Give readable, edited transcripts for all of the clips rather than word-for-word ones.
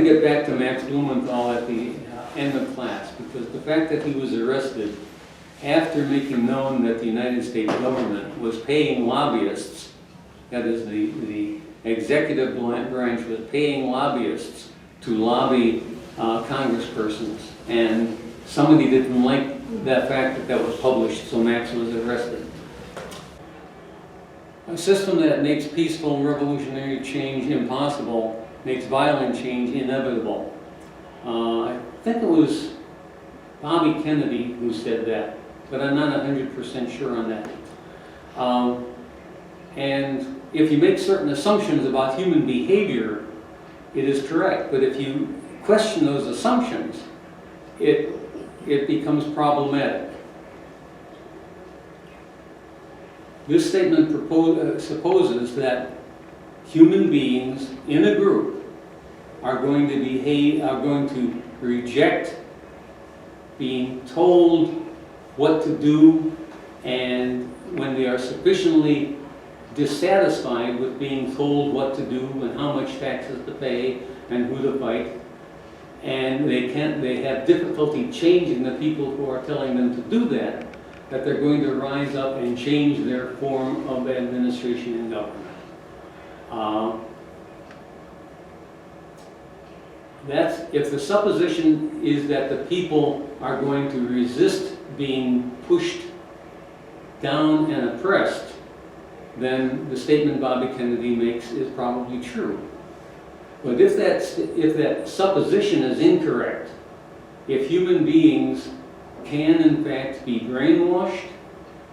get back to Max Blumenthal at the end of class, because the fact that he was arrested after making known that the United States government was paying lobbyists, that is the executive branch was paying lobbyists to lobby congresspersons, and somebody didn't like that fact that that was published, so Max was arrested. A system that makes peaceful and revolutionary change impossible makes violent change inevitable. I think it was Bobby Kennedy who said that, but I'm not 100% sure on that. And if you make certain assumptions about human behavior, it is correct. But if you question those assumptions, it becomes problematic. This statement supposes that human beings in a group are going to reject being told what to do, and when they are sufficiently dissatisfied with being told what to do and how much taxes to pay and who to fight, and they have difficulty changing the people who are telling them to do that they're going to rise up and change their form of administration and government. If the supposition is that the people are going to resist being pushed down and oppressed, then the statement Bobby Kennedy makes is probably true. But if that supposition is incorrect, if human beings can in fact be brainwashed,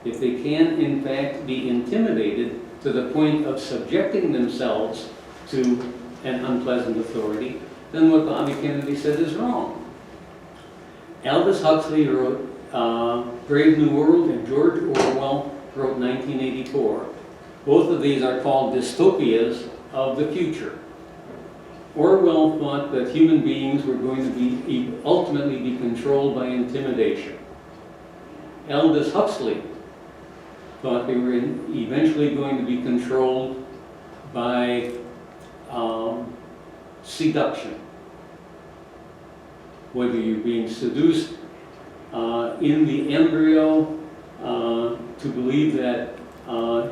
if they can in fact be intimidated to the point of subjecting themselves to an unpleasant authority, then what Bobby Kennedy said is wrong. Aldous Huxley wrote Brave New World, and George Orwell wrote 1984. Both of these are called dystopias of the future. Orwell thought that human beings were going to ultimately be controlled by intimidation. Aldous Huxley thought they were eventually going to be controlled by seduction. Whether you're being seduced in the embryo to believe that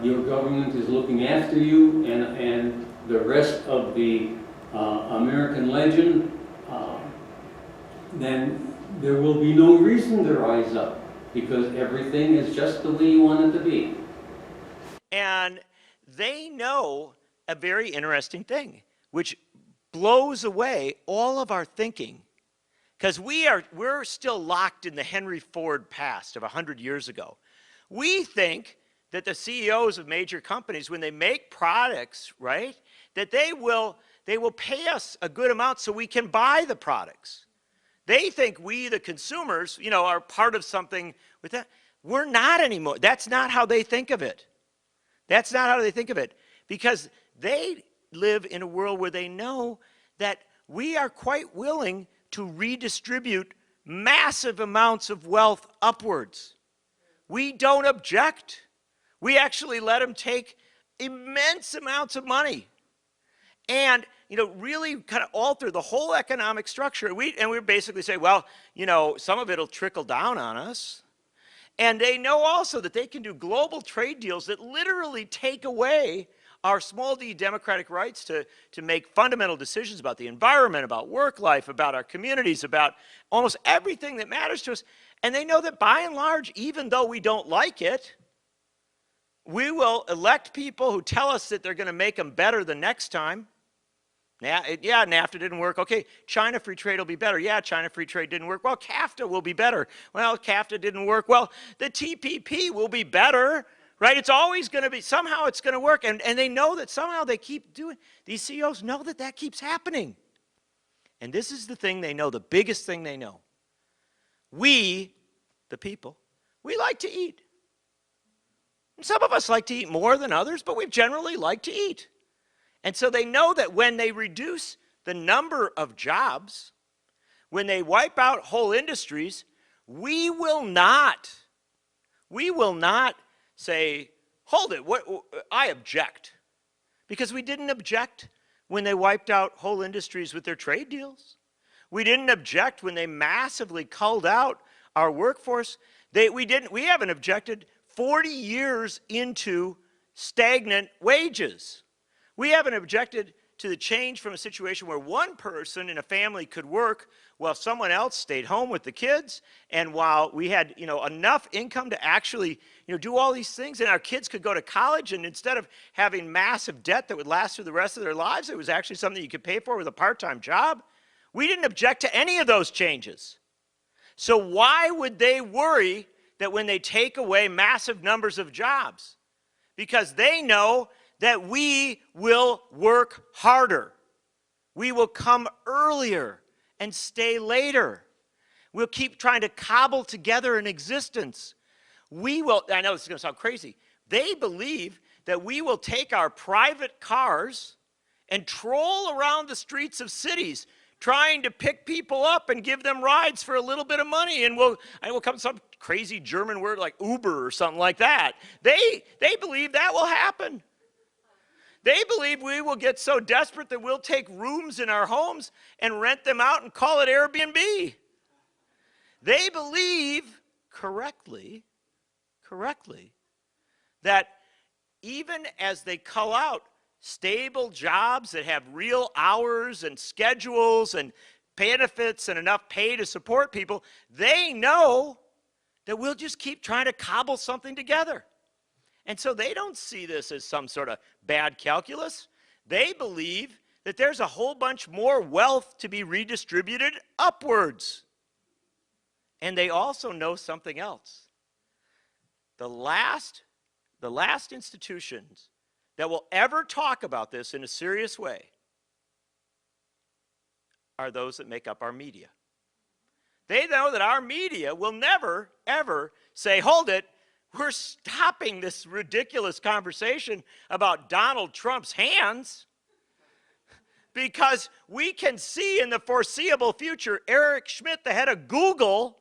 your government is looking after you, and the rest of the American legend, then there will be no reason to rise up, because everything is just the way you want it to be. And they know a very interesting thing, which blows away all of our thinking, because we're still locked in the Henry Ford past of 100 years ago. We think that the CEOs of major companies, when they make products, right, that they will pay us a good amount so we can buy the products. They think we, the consumers, are part of something with that. We're not anymore. That's not how they think of it. That's not how they think of it, because they live in a world where they know that we are quite willing to redistribute massive amounts of wealth upwards. We don't object. We actually let them take immense amounts of money and really kind of alter the whole economic structure. And we basically say, well, some of it will trickle down on us. And they know also that they can do global trade deals that literally take away our small d democratic rights to make fundamental decisions about the environment, about work life, about our communities, about almost everything that matters to us. And they know that by and large, even though we don't like it, we will elect people who tell us that they're going to make them better the next time. Yeah, NAFTA didn't work. Okay, China free trade will be better. Yeah, China free trade didn't work. Well, CAFTA will be better. Well, CAFTA didn't work. Well, the TPP will be better, right? It's always going to be, somehow it's going to work. And they know that somehow they keep doing, these CEOs know that that keeps happening. And this is the thing they know, the biggest thing they know. We, the people, we like to eat. And some of us like to eat more than others, but we generally like to eat. And so they know that when they reduce the number of jobs, when they wipe out whole industries, we will not say, hold it, I object. Because we didn't object when they wiped out whole industries with their trade deals. We didn't object when they massively culled out our workforce. We haven't objected 40 years into stagnant wages. We haven't objected to the change from a situation where one person in a family could work while someone else stayed home with the kids, and while we had, enough income to actually, do all these things, and our kids could go to college, and instead of having massive debt that would last through the rest of their lives, it was actually something you could pay for with a part-time job. We didn't object to any of those changes. So why would they worry that when they take away massive numbers of jobs? Because they know that we will work harder. We will come earlier and stay later. We'll keep trying to cobble together an existence. I know this is going to sound crazy. They believe that we will take our private cars and troll around the streets of cities trying to pick people up and give them rides for a little bit of money, and will come some crazy German word like Uber or something like that. They believe that will happen. They believe we will get so desperate that we'll take rooms in our homes and rent them out and call it Airbnb. They believe correctly, that even as they cull out stable jobs that have real hours and schedules and benefits and enough pay to support people, they know that we'll just keep trying to cobble something together. And so they don't see this as some sort of bad calculus. They believe that there's a whole bunch more wealth to be redistributed upwards. And they also know something else. The last institutions that will ever talk about this in a serious way are those that make up our media. They know that our media will never, ever say, hold it, we're stopping this ridiculous conversation about Donald Trump's hands, because we can see in the foreseeable future Eric Schmidt, the head of Google,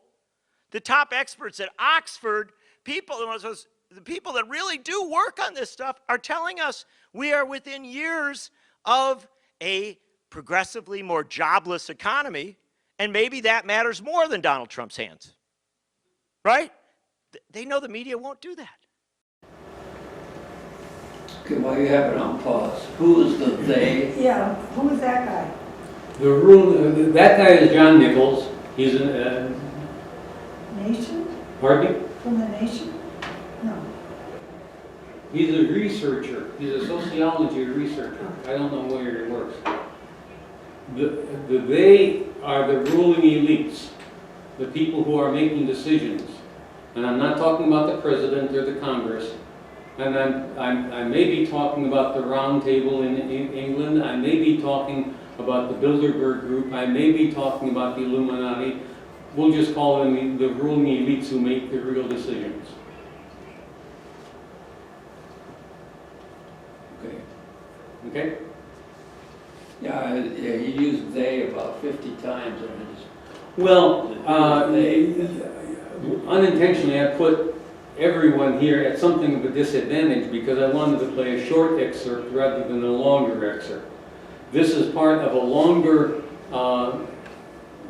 the top experts at Oxford, the people that really do work on this stuff are telling us we are within years of a progressively more jobless economy, and maybe that matters more than Donald Trump's hands, right? They know the media won't do that. Okay, while you have it on pause, who is the they? Yeah, who is that guy? That guy is John Nichols. He's a Nation? pardon me? From the nation? No. He's a researcher. He's a sociology researcher. I don't know where he works. They are the ruling elites, the people who are making decisions. And I'm not talking about the president or the Congress. And I may be talking about the Round Table in England. I may be talking about the Bilderberg Group. I may be talking about the Illuminati. We'll just call them the ruling elites who make the real decisions. Okay. Okay? Yeah, he used they about 50 times in his. Well, unintentionally I put everyone here at something of a disadvantage because I wanted to play a short excerpt rather than a longer excerpt. This is part of a longer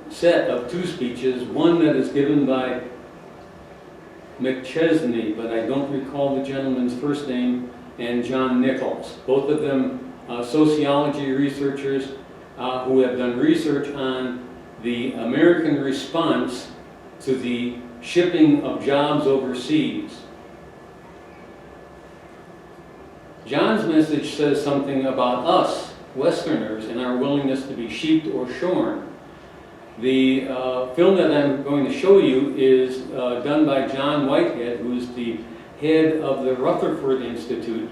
set of two speeches, one that is given by McChesney, but I don't recall the gentleman's first name, and John Nichols. Both of them sociology researchers who have done research on the American response to the shipping of jobs overseas. John's message says something about us, Westerners, and our willingness to be sheeped or shorn. The film that I'm going to show you is done by John Whitehead, who is the head of the Rutherford Institute,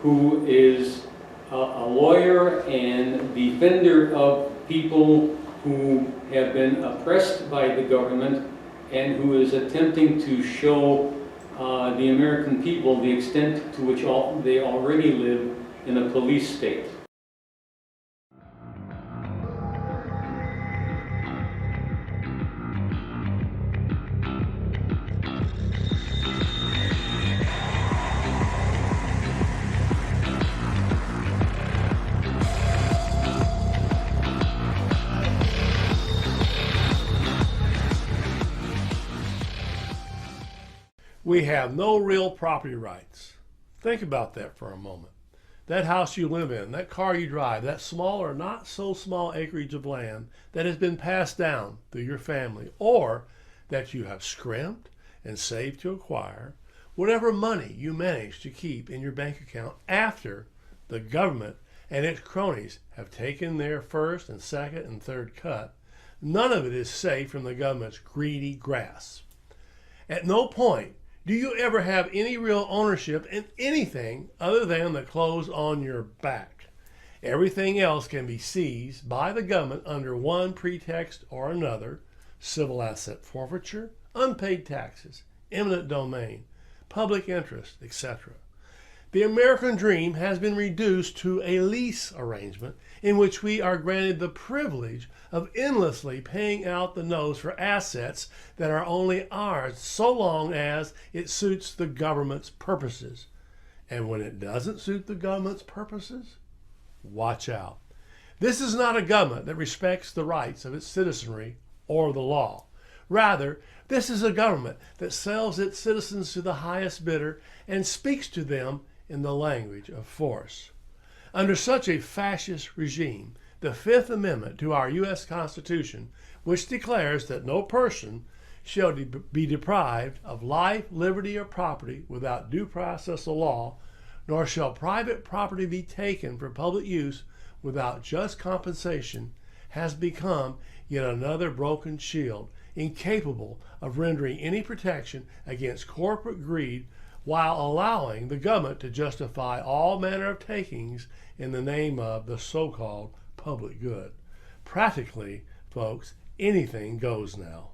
who is a lawyer and defender of people who have been oppressed by the government and who is attempting to show the American people the extent to which they already live in a police state. We have no real property rights. Think about that for a moment. That house you live in, that car you drive, that small or not so small acreage of land that has been passed down through your family, or that you have scrimped and saved to acquire, whatever money you manage to keep in your bank account after the government and its cronies have taken their first and second and third cut, none of it is safe from the government's greedy grasp. At no point do you ever have any real ownership in anything other than the clothes on your back. Everything else can be seized by the government under one pretext or another: civil asset forfeiture, unpaid taxes, eminent domain, public interest, etc. The American dream has been reduced to a lease arrangement in which we are granted the privilege of endlessly paying out the nose for assets that are only ours so long as it suits the government's purposes. And when it doesn't suit the government's purposes, watch out. This is not a government that respects the rights of its citizenry or the law. Rather, this is a government that sells its citizens to the highest bidder and speaks to them in the language of force. Under such a fascist regime, the Fifth Amendment to our U.S. Constitution, which declares that no person shall be deprived of life, liberty, or property without due process of law, nor shall private property be taken for public use without just compensation, has become yet another broken shield, incapable of rendering any protection against corporate greed, while allowing the government to justify all manner of takings in the name of the so-called public good. Practically, folks, anything goes now.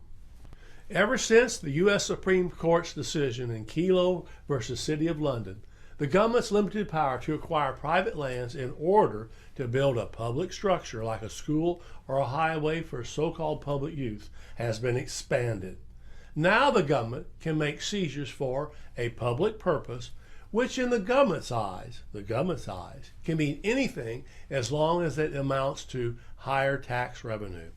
Ever since the U.S. Supreme Court's decision in Kelo versus City of London, the government's limited power to acquire private lands in order to build a public structure like a school or a highway for so-called public use has been expanded. Now the government can make seizures for a public purpose, which in the government's eyes, can mean anything as long as it amounts to higher tax revenue.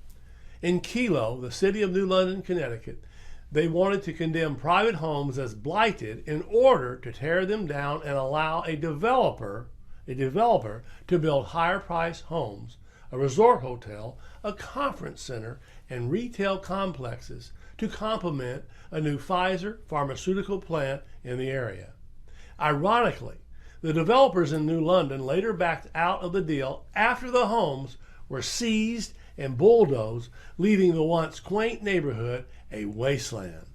In Kelo, the city of New London, Connecticut, they wanted to condemn private homes as blighted in order to tear them down and allow a developer to build higher priced homes, a resort hotel, a conference center, and retail complexes to complement a new Pfizer pharmaceutical plant in the area. Ironically, the developers in New London later backed out of the deal after the homes were seized and bulldozed, leaving the once quaint neighborhood a wasteland.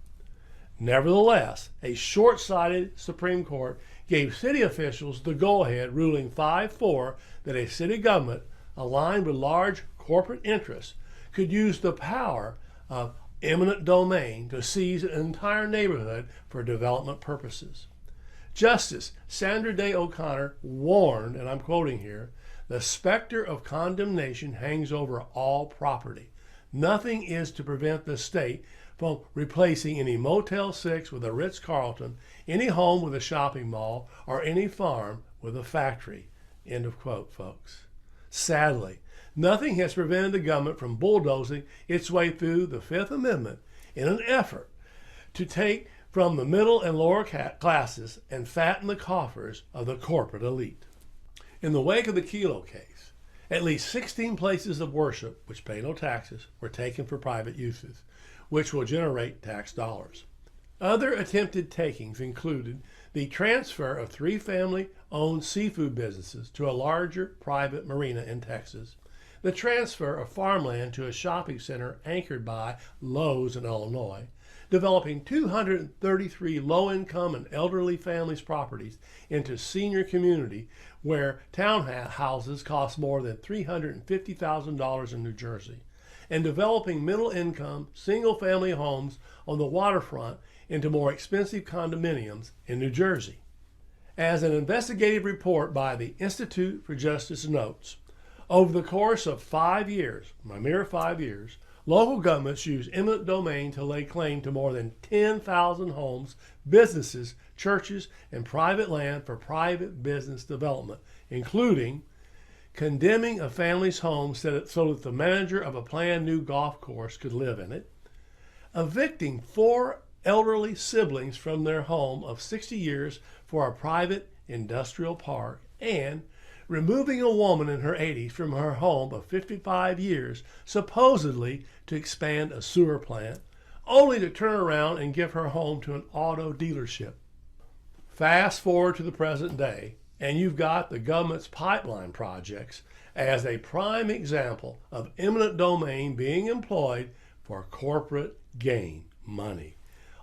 Nevertheless, a short-sighted Supreme Court gave city officials the go-ahead, ruling 5-4 that a city government aligned with large corporate interests could use the power of eminent domain to seize an entire neighborhood for development purposes. Justice Sandra Day O'Connor warned, and I'm quoting here, "The specter of condemnation hangs over all property. Nothing is to prevent the state from replacing any Motel 6 with a Ritz-Carlton, any home with a shopping mall, or any farm with a factory." End of quote, folks. Sadly, nothing has prevented the government from bulldozing its way through the Fifth Amendment in an effort to take from the middle and lower classes and fatten the coffers of the corporate elite. In the wake of the Kelo case, at least 16 places of worship, which pay no taxes, were taken for private uses, which will generate tax dollars. Other attempted takings included the transfer of 3 family-owned seafood businesses to a larger private marina in Texas, the transfer of farmland to a shopping center anchored by Lowe's in Illinois, developing 233 low-income and elderly families' properties into senior community where townhouses cost more than $350,000 in New Jersey, and developing middle-income, single-family homes on the waterfront into more expensive condominiums in New Jersey. As an investigative report by the Institute for Justice notes, over the course of 5 years, a mere 5 years, local governments used eminent domain to lay claim to more than 10,000 homes, businesses, churches, and private land for private business development, including condemning a family's home so that the manager of a planned new golf course could live in it, evicting 4 elderly siblings from their home of 60 years for a private industrial park, and removing a woman in her 80s from her home of 55 years, supposedly to expand a sewer plant, only to turn around and give her home to an auto dealership. Fast forward to the present day, and you've got the government's pipeline projects as a prime example of eminent domain being employed for corporate gain money.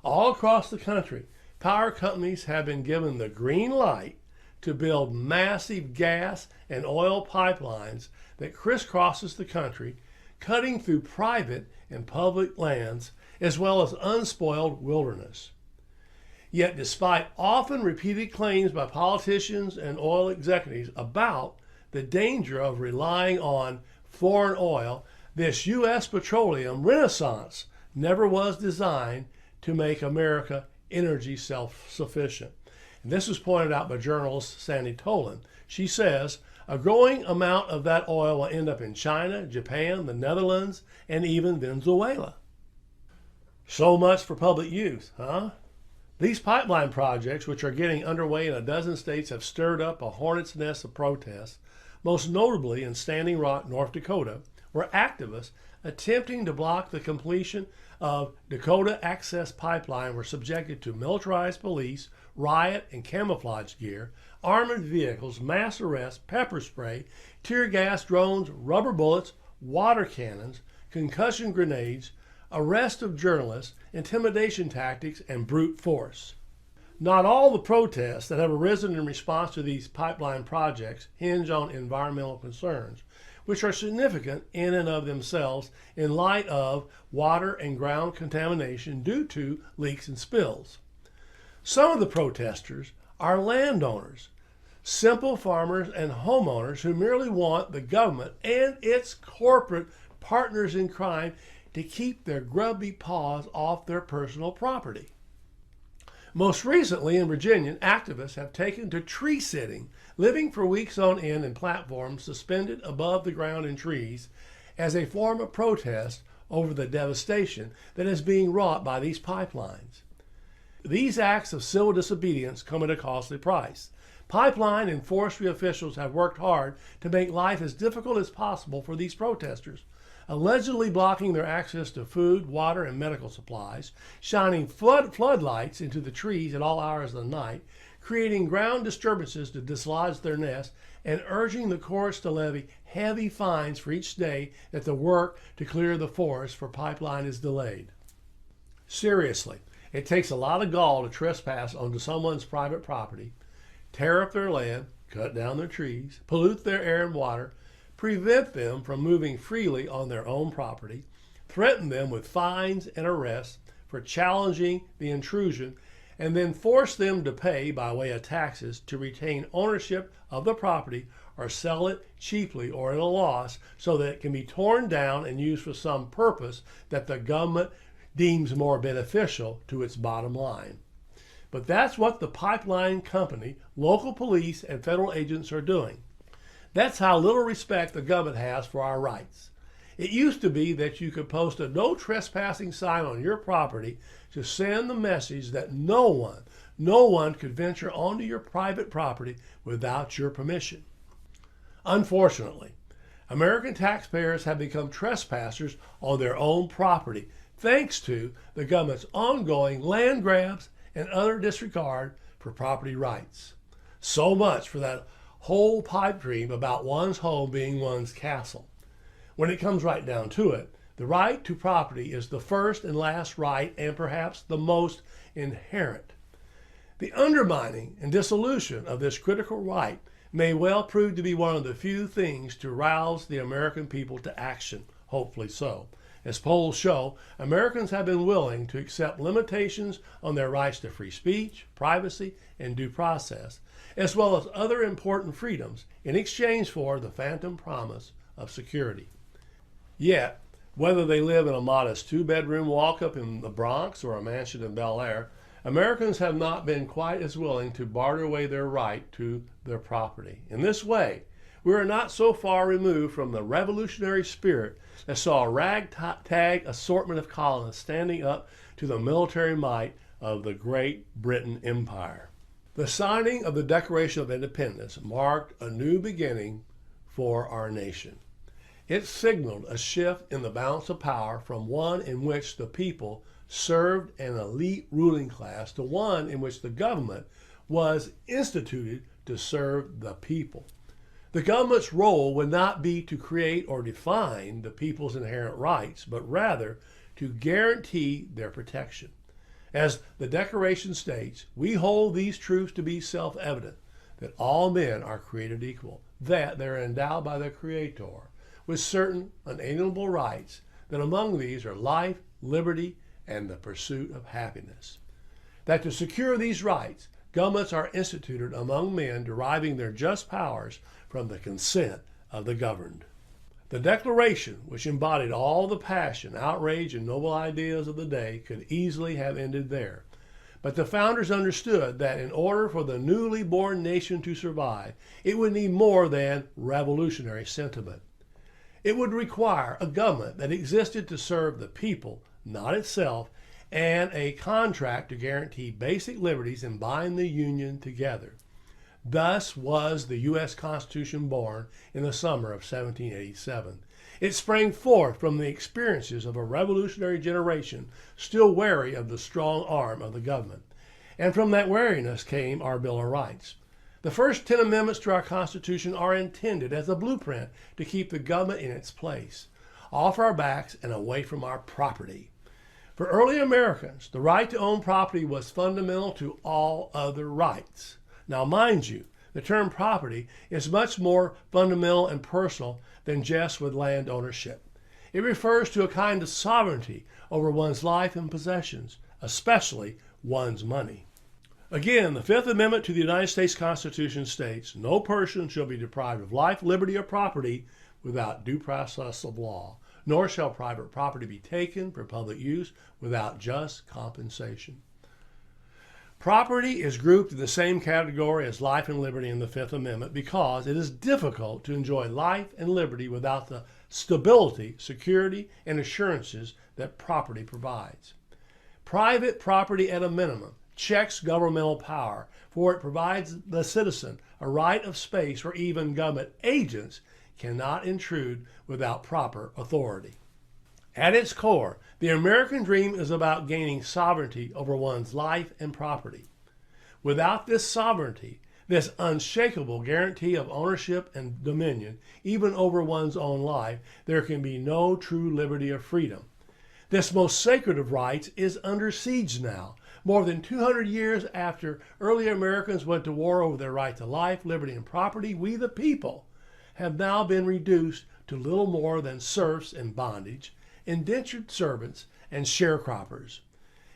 All across the country, power companies have been given the green light to build massive gas and oil pipelines that crisscrosses the country, cutting through private and public lands as well as unspoiled wilderness. Yet despite often repeated claims by politicians and oil executives about the danger of relying on foreign oil, this U.S. petroleum renaissance never was designed to make America energy self-sufficient. And this was pointed out by journalist Sandy Tolan. She says, a growing amount of that oil will end up in China, Japan, the Netherlands, and even Venezuela. So much for public use, huh? These pipeline projects, which are getting underway in a dozen states, have stirred up a hornet's nest of protests, most notably in Standing Rock, North Dakota, where activists attempting to block the completion of Dakota Access Pipeline were subjected to militarized police, riot and camouflage gear, armored vehicles, mass arrests, pepper spray, tear gas, drones, rubber bullets, water cannons, concussion grenades, arrest of journalists, intimidation tactics, and brute force. Not all the protests that have arisen in response to these pipeline projects hinge on environmental concerns, which are significant in and of themselves in light of water and ground contamination due to leaks and spills. Some of the protesters are landowners, simple farmers and homeowners who merely want the government and its corporate partners in crime to keep their grubby paws off their personal property. Most recently in Virginia, activists have taken to tree sitting, living for weeks on end in platforms suspended above the ground in trees as a form of protest over the devastation that is being wrought by these pipelines. These acts of civil disobedience come at a costly price. Pipeline and forestry officials have worked hard to make life as difficult as possible for these protesters, allegedly blocking their access to food, water, and medical supplies, shining floodlights into the trees at all hours of the night, creating ground disturbances to dislodge their nests, and urging the courts to levy heavy fines for each day that the work to clear the forest for pipeline is delayed. Seriously, it takes a lot of gall to trespass onto someone's private property, tear up their land, cut down their trees, pollute their air and water, prevent them from moving freely on their own property, threaten them with fines and arrests for challenging the intrusion, and then force them to pay by way of taxes to retain ownership of the property or sell it cheaply or at a loss so that it can be torn down and used for some purpose that the government deems more beneficial to its bottom line. But that's what the pipeline company, local police, and federal agents are doing. That's how little respect the government has for our rights. It used to be that you could post a no trespassing sign on your property to send the message that no one could venture onto your private property without your permission. Unfortunately, American taxpayers have become trespassers on their own property thanks to the government's ongoing land grabs and utter disregard for property rights. So much for that whole pipe dream about one's home being one's castle. When it comes right down to it, the right to property is the first and last right and perhaps the most inherent. The undermining and dissolution of this critical right may well prove to be one of the few things to rouse the American people to action, hopefully so. As polls show, Americans have been willing to accept limitations on their rights to free speech, privacy, and due process, as well as other important freedoms in exchange for the phantom promise of security. Yet, whether they live in a modest two-bedroom walk-up in the Bronx or a mansion in Bel Air, Americans have not been quite as willing to barter away their right to their property. In this way, we are not so far removed from the revolutionary spirit that saw a ragtag assortment of colonists standing up to the military might of the Great Britain Empire. The signing of the Declaration of Independence marked a new beginning for our nation. It signaled a shift in the balance of power from one in which the people served an elite ruling class to one in which the government was instituted to serve the people. The government's role would not be to create or define the people's inherent rights, but rather to guarantee their protection. As the Declaration states, we hold these truths to be self-evident, that all men are created equal, that they are endowed by their Creator with certain unalienable rights, that among these are life, liberty, and the pursuit of happiness. That to secure these rights, governments are instituted among men deriving their just powers from the consent of the governed. The Declaration, which embodied all the passion, outrage, and noble ideas of the day, could easily have ended there. But the founders understood that in order for the newly born nation to survive, it would need more than revolutionary sentiment. It would require a government that existed to serve the people, not itself, and a contract to guarantee basic liberties and bind the Union together. Thus was the U.S. Constitution born in the summer of 1787. It sprang forth from the experiences of a revolutionary generation still wary of the strong arm of the government. And from that wariness came our Bill of Rights. The first 10 amendments to our Constitution are intended as a blueprint to keep the government in its place, off our backs and away from our property. For early Americans, the right to own property was fundamental to all other rights. Now, mind you, the term property is much more fundamental and personal than just with land ownership. It refers to a kind of sovereignty over one's life and possessions, especially one's money. Again, the Fifth Amendment to the United States Constitution states, "No person shall be deprived of life, liberty, or property without due process of law, nor shall private property be taken for public use without just compensation." Property is grouped in the same category as life and liberty in the Fifth Amendment because it is difficult to enjoy life and liberty without the stability, security, and assurances that property provides. Private property, at a minimum, checks governmental power, for it provides the citizen a right of space where even government agents cannot intrude without proper authority. At its core, the American dream is about gaining sovereignty over one's life and property. Without this sovereignty, this unshakable guarantee of ownership and dominion, even over one's own life, there can be no true liberty or freedom. This most sacred of rights is under siege now. More than 200 years after early Americans went to war over their right to life, liberty, and property, we the people have now been reduced to little more than serfs in bondage, indentured servants, and sharecroppers.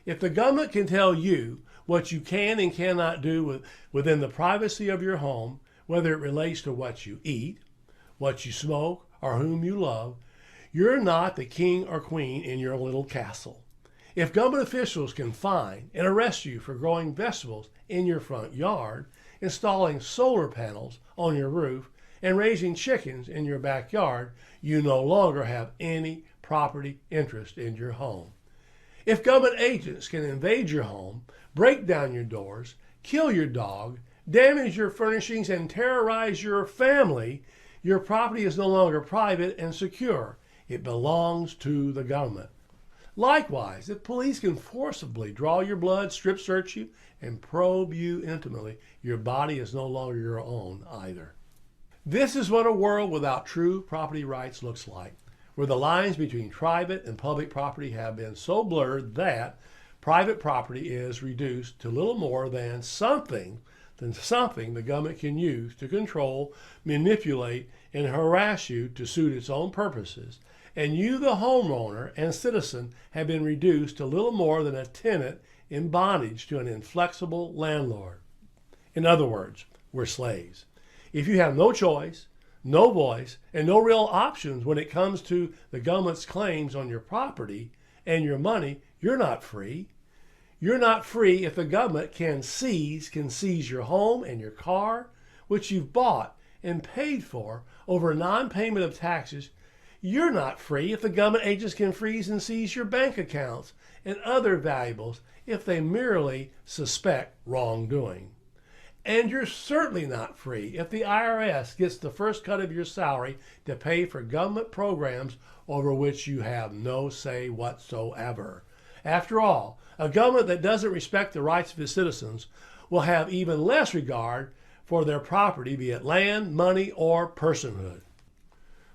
If the government can tell you what you can and cannot do within the privacy of your home, whether it relates to what you eat, what you smoke, or whom you love, you're not the king or queen in your little castle. If government officials can fine and arrest you for growing vegetables in your front yard, installing solar panels on your roof, and raising chickens in your backyard, you no longer have any property interest in your home. If government agents can invade your home, break down your doors, kill your dog, damage your furnishings, and terrorize your family, your property is no longer private and secure. It belongs to the government. Likewise, if police can forcibly draw your blood, strip search you, and probe you intimately, your body is no longer your own either. This is what a world without true property rights looks like, where the lines between private and public property have been so blurred that private property is reduced to little more than something the government can use to control, manipulate, and harass you to suit its own purposes, and you, the homeowner and citizen, have been reduced to little more than a tenant in bondage to an inflexible landlord. In other words, we're slaves. If you have no choice, no voice, and no real options when it comes to the government's claims on your property and your money, you're not free. You're not free if the government can seize your home and your car, which you've bought and paid for over non-payment of taxes. You're not free if the government agents can freeze and seize your bank accounts and other valuables if they merely suspect wrongdoing. And you're certainly not free if the IRS gets the first cut of your salary to pay for government programs over which you have no say whatsoever. After all, a government that doesn't respect the rights of its citizens will have even less regard for their property, be it land, money, or personhood.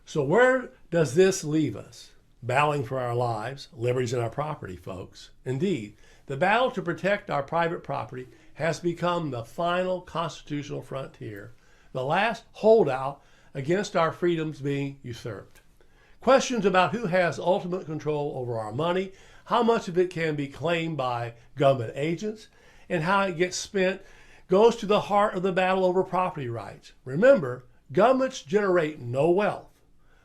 So where does this leave us? Battling for our lives, liberties, and our property, folks. Indeed, the battle to protect our private property has become the final constitutional frontier, the last holdout against our freedoms being usurped. Questions about who has ultimate control over our money, how much of it can be claimed by government agents, and how it gets spent goes to the heart of the battle over property rights. Remember, governments generate no wealth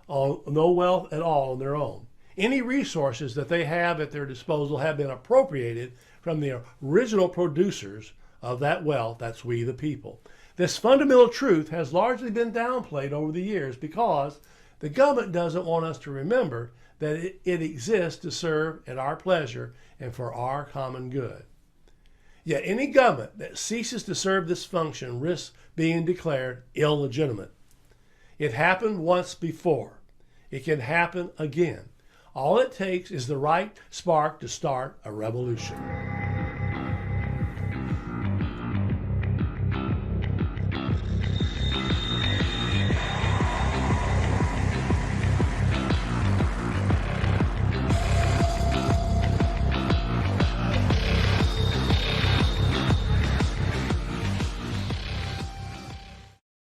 at all on their own. Any resources that they have at their disposal have been appropriated from the original producers of that wealth, that's we the people. This fundamental truth has largely been downplayed over the years because the government doesn't want us to remember that it exists to serve at our pleasure and for our common good. Yet any government that ceases to serve this function risks being declared illegitimate. It happened once before. It can happen again. All it takes is the right spark to start a revolution.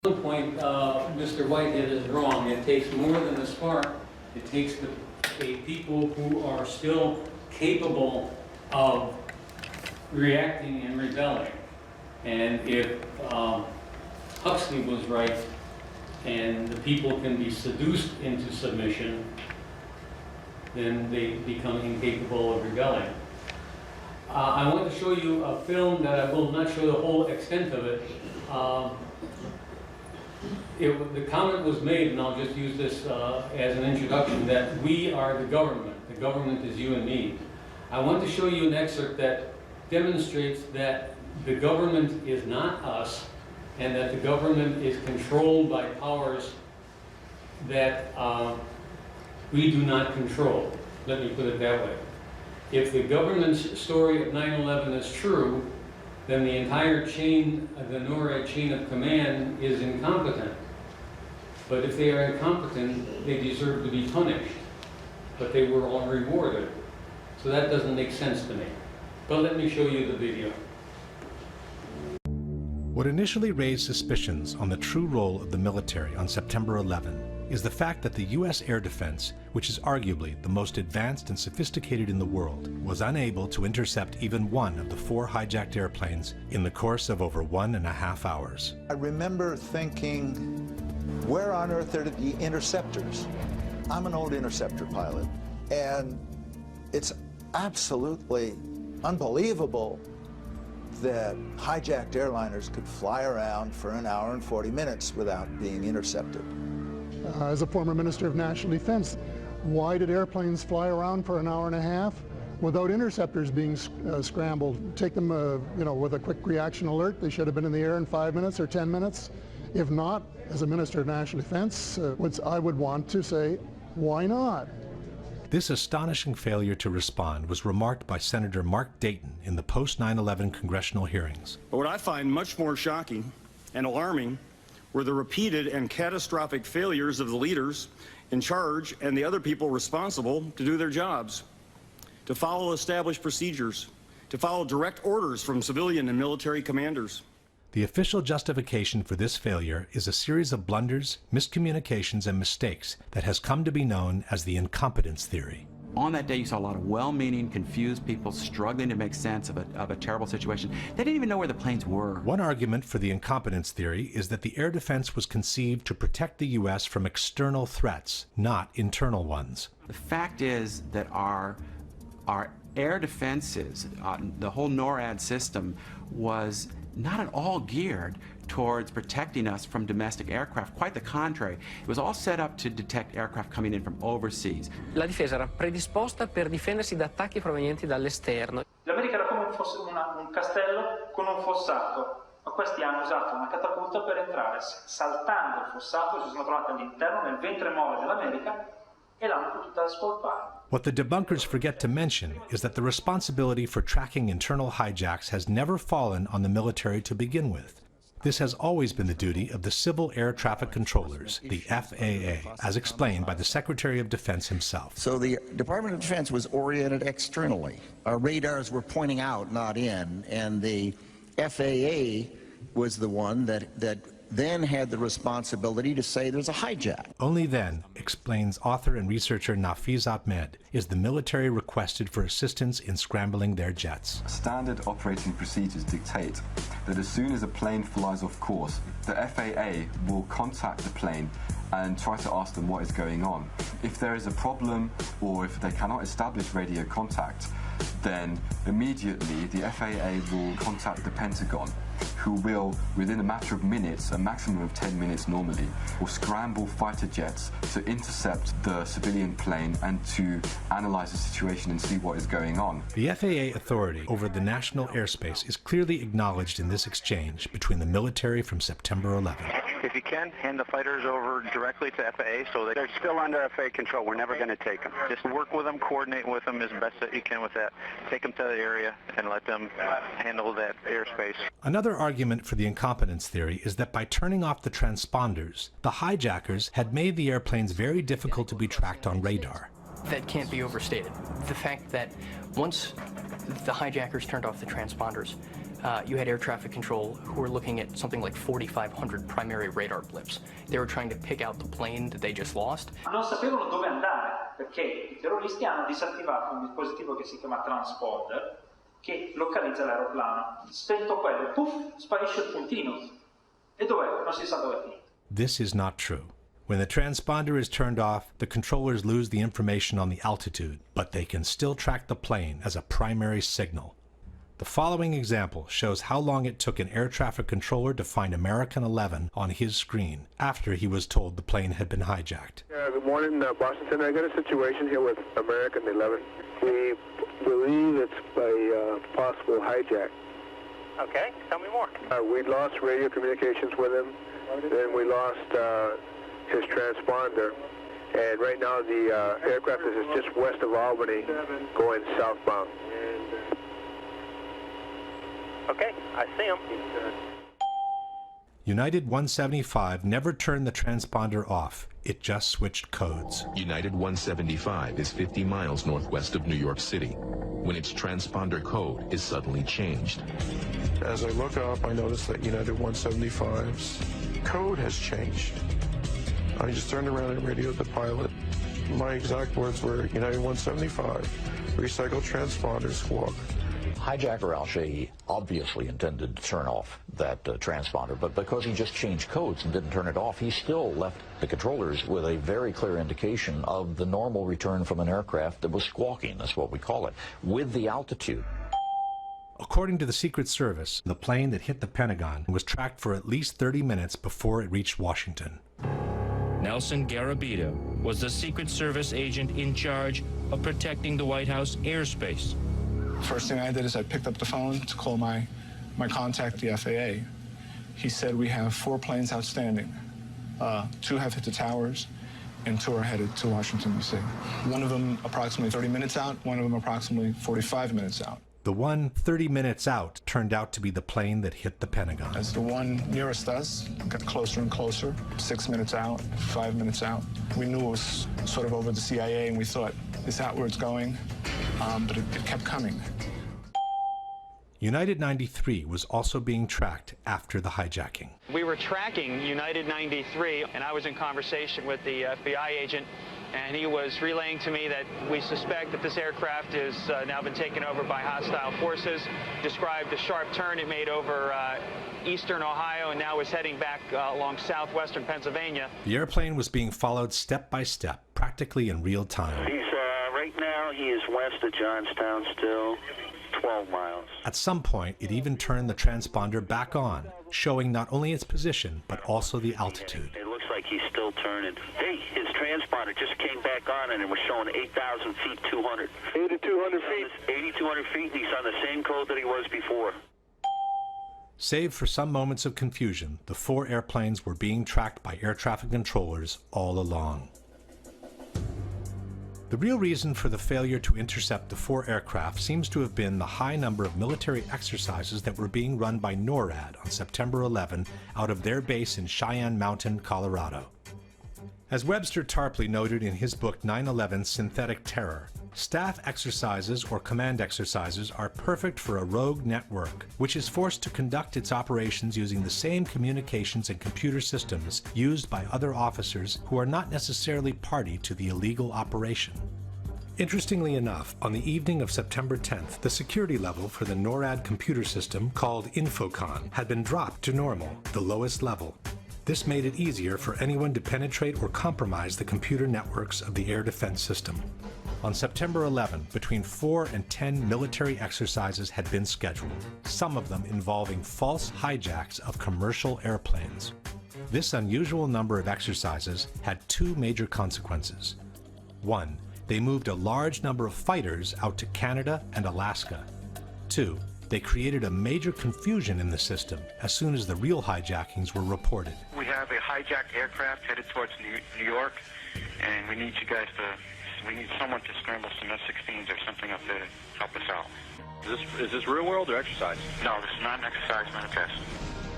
At one point, Mr. Whitehead is wrong. It takes more than a spark. It takes the people who are still capable of reacting and rebelling. And if Huxley was right, and the people can be seduced into submission, then they become incapable of rebelling. I want to show you a film that I will not show the whole extent of it. The comment was made, and I'll just use this as an introduction, that we are the government. The government is you and me. I want to show you an excerpt that demonstrates that the government is not us, and that the government is controlled by powers that we do not control. Let me put it that way. If the government's story of 9/11 is true, then the entire chain, the NORAD chain of command, is incompetent. But if they are incompetent, they deserve to be punished. But they were all rewarded. So that doesn't make sense to me. But let me show you the video. What initially raised suspicions on the true role of the military on September 11 is the fact that the U.S. air defense, which is arguably the most advanced and sophisticated in the world, was unable to intercept even one of the 4 hijacked airplanes in the course of over 1.5 hours. I remember thinking, where on earth are the interceptors? I'm an old interceptor pilot, and it's absolutely unbelievable that hijacked airliners could fly around for an hour and 40 minutes without being intercepted. As a former Minister of National Defense, why did airplanes fly around for an hour and a half without interceptors being scrambled? Take them, with a quick reaction alert. They should have been in the air in 5 minutes or 10 minutes. If not, as a Minister of National Defense, I would want to say, why not? This astonishing failure to respond was remarked by Senator Mark Dayton in the post-9/11 congressional hearings. But what I find much more shocking and alarming were the repeated and catastrophic failures of the leaders in charge and the other people responsible to do their jobs, to follow established procedures, to follow direct orders from civilian and military commanders. The official justification for this failure is a series of blunders, miscommunications, and mistakes that has come to be known as the incompetence theory. On that day, you saw a lot of well-meaning, confused people struggling to make sense of a terrible situation. They didn't even know where the planes were. One argument for the incompetence theory is that the air defense was conceived to protect the U.S. from external threats, not internal ones. The fact is that our air defenses, the whole NORAD system, was not at all geared towards protecting us from domestic aircraft. Quite the contrary. It was all set up to detect aircraft coming in from overseas. La difesa era predisposta per difendersi da attacchi provenienti dall'esterno. L'America era come un castello con un fossato, ma questi hanno usato una catapulta per entrare. Saltando il fossato si sono trovati all'interno, nel ventre mole dell'America, e l'hanno potuta spolpare. What the debunkers forget to mention is that the responsibility for tracking internal hijacks has never fallen on the military to begin with. This has always been the duty of the Civil Air Traffic Controllers, the FAA, as explained by the Secretary of Defense himself. So the Department of Defense was oriented externally. Our radars were pointing out, not in, and the FAA was the one that then had the responsibility to say there's a hijack. Only then, explains author and researcher Nafiz Ahmed, is the military requested for assistance in scrambling their jets. Standard operating procedures dictate that as soon as a plane flies off course, the FAA will contact the plane and try to ask them what is going on. If there is a problem or if they cannot establish radio contact, then immediately the FAA will contact the Pentagon, who will, within a matter of minutes, a maximum of 10 minutes normally, will scramble fighter jets to intercept the civilian plane and to analyze the situation and see what is going on. The FAA authority over the national airspace is clearly acknowledged in this exchange between the military from September 11. If you can, hand the fighters over directly to FAA so that they're still under FAA control. We're never going to take them. Just work with them, coordinate with them as best that you can with that. Take them to the area and let them handle that airspace. Another argument for the incompetence theory is that by turning off the transponders, the hijackers had made the airplanes very difficult to be tracked on radar. That can't be overstated. The fact that once the hijackers turned off the transponders, you had air traffic control who were looking at something like 4,500 primary radar blips. They were trying to pick out the plane that they just lost. Non sapevano dove andare perché i terroristi hanno disattivato un dispositivo che si chiama transponder che localizza l'aeroplano. Spento quello, puff, sparisce il puntino. E dov'è? Non si sa dove è finito. This is not true. When the transponder is turned off, the controllers lose the information on the altitude, but they can still track the plane as a primary signal. The following example shows how long it took an air traffic controller to find American 11 on his screen after he was told the plane had been hijacked. Good morning, Washington. I got a situation here with American 11. We believe it's a possible hijack. Okay, tell me more. We lost radio communications with him. Then we lost his transponder. And right now the aircraft is just west of Albany going southbound. Okay, I see him. United 175 never turned the transponder off. It just switched codes. United 175 is 50 miles northwest of New York City when its transponder code is suddenly changed. As I look up, I notice that United 175's code has changed. I just turned around and radioed the pilot. My exact words were, United 175, recycle transponder squawk. Hijacker Al-Shehhi obviously intended to turn off that transponder, but because he just changed codes and didn't turn it off, he still left the controllers with a very clear indication of the normal return from an aircraft that was squawking, that's what we call it, with the altitude. According to the Secret Service, the plane that hit the Pentagon was tracked for at least 30 minutes before it reached Washington. Nelson Garabito was the Secret Service agent in charge of protecting the White House airspace. First thing I did is I picked up the phone to call my contact, the FAA. He said we have 4 planes outstanding. 2 have hit the towers, and 2 are headed to Washington, D.C. One of them approximately 30 minutes out, one of them approximately 45 minutes out. The one 30 minutes out turned out to be the plane that hit the Pentagon. As the one nearest us got closer and closer, 6 minutes out, 5 minutes out, we knew it was sort of over the CIA, and we thought, is that where it's going? But it kept coming. United 93 was also being tracked after the hijacking. We were tracking United 93, and I was in conversation with the FBI agent, and he was relaying to me that we suspect that this aircraft has now been taken over by hostile forces, described the sharp turn it made over eastern Ohio and now is heading back along southwestern Pennsylvania. The airplane was being followed step by step, practically in real time. Right now he is west of Johnstown still. 12 miles. At some point, it even turned the transponder back on, showing not only its position, but also the altitude. It looks like he's still turning. Hey, his transponder just came back on and it was showing 8,000 feet, 200. 8,200 feet? 8,200 feet, and he's on the same code that he was before. Save for some moments of confusion, the 4 airplanes were being tracked by air traffic controllers all along. The real reason for the failure to intercept the 4 aircraft seems to have been the high number of military exercises that were being run by NORAD on September 11 out of their base in Cheyenne Mountain, Colorado. As Webster Tarpley noted in his book 9/11 Synthetic Terror, staff exercises or command exercises are perfect for a rogue network, which is forced to conduct its operations using the same communications and computer systems used by other officers who are not necessarily party to the illegal operation. Interestingly enough, on the evening of September 10th, the security level for the NORAD computer system called Infocon had been dropped to normal, the lowest level. This made it easier for anyone to penetrate or compromise the computer networks of the air defense system. On September 11, between 4 and 10 military exercises had been scheduled, some of them involving false hijacks of commercial airplanes. This unusual number of exercises had 2 major consequences. 1, they moved a large number of fighters out to Canada and Alaska. 2, they created a major confusion in the system as soon as the real hijackings were reported. We have a hijacked aircraft headed towards New York, and we need you guys we need someone to scramble some F-16s or something up there to help us out. Is this real world or exercise? No, this is not an exercise, not a test.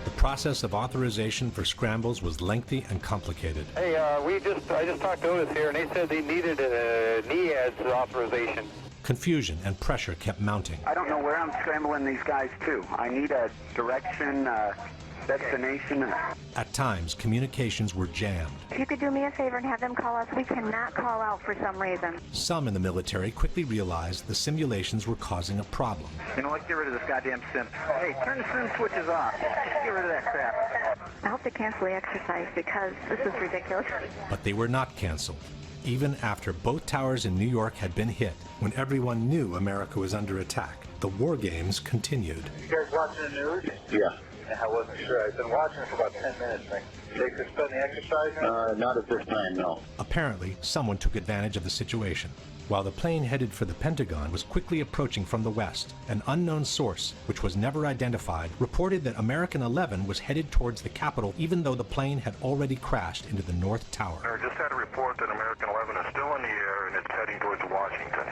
The process of authorization for scrambles was lengthy and complicated. Hey, I just talked to Otis here, and they said they needed a NIAD's authorization. Confusion and pressure kept mounting. I don't know where I'm scrambling these guys to. I need a direction, destination. At times, communications were jammed. If you could do me a favor and have them call us, we cannot call out for some reason. Some in the military quickly realized the simulations were causing a problem. You know, let's get rid of this goddamn sim. Hey, turn the sim switches off. Get rid of that crap. I hope they cancel the exercise because this is ridiculous. But they were not canceled, even after both towers in New York had been hit, when everyone knew America was under attack. The war games continued. You guys watching the news? Yeah. I wasn't sure. I've been watching it for about 10 minutes. They suspend the exercise now? Not at this time, no. Apparently, someone took advantage of the situation. While the plane headed for the Pentagon was quickly approaching from the west, an unknown source, which was never identified, reported that American 11 was headed towards the Capitol even though the plane had already crashed into the North Tower. I just had a report that American 11 is still in the air and it's heading towards Washington.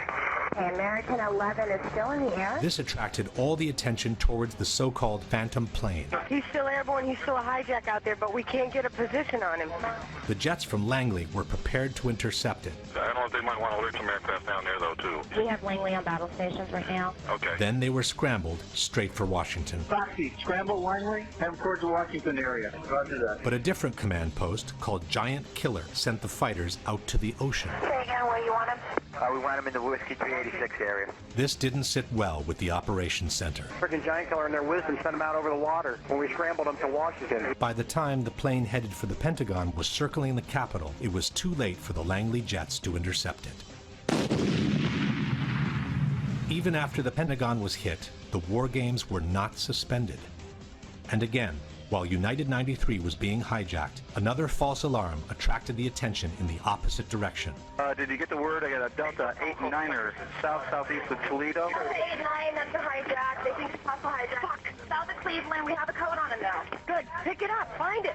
Okay, American 11 is still in the air? This attracted all the attention towards the so-called Phantom plane. He's still airborne, he's still a hijack out there, but we can't get a position on him. The jets from Langley were prepared to intercept it. I don't know if they might want to alert some aircraft down there, though, too. We have Langley on battle stations right now. Okay. Then they were scrambled straight for Washington. Foxy, scramble Langley, head towards the Washington area. Roger that. But a different command post, called Giant Killer, sent the fighters out to the ocean. Say again where you want him? We want him in the Whiskey 386 area. This didn't sit well with the operations center. Freaking Giant Killer and their wisdom sent him out over the water when we scrambled him to Washington. By the time the plane headed for the Pentagon was circling the Capitol, it was too late for the Langley jets to intercept it. Even after the Pentagon was hit, the war games were not suspended. And again, while United 93 was being hijacked, another false alarm attracted the attention in the opposite direction. Did you get the word? I got a Delta 89er southeast of Toledo. Delta 89, that's a hijack. They think it's possible hijack. Fuck, south of Cleveland, we have a code on him now. Good, pick it up, find it.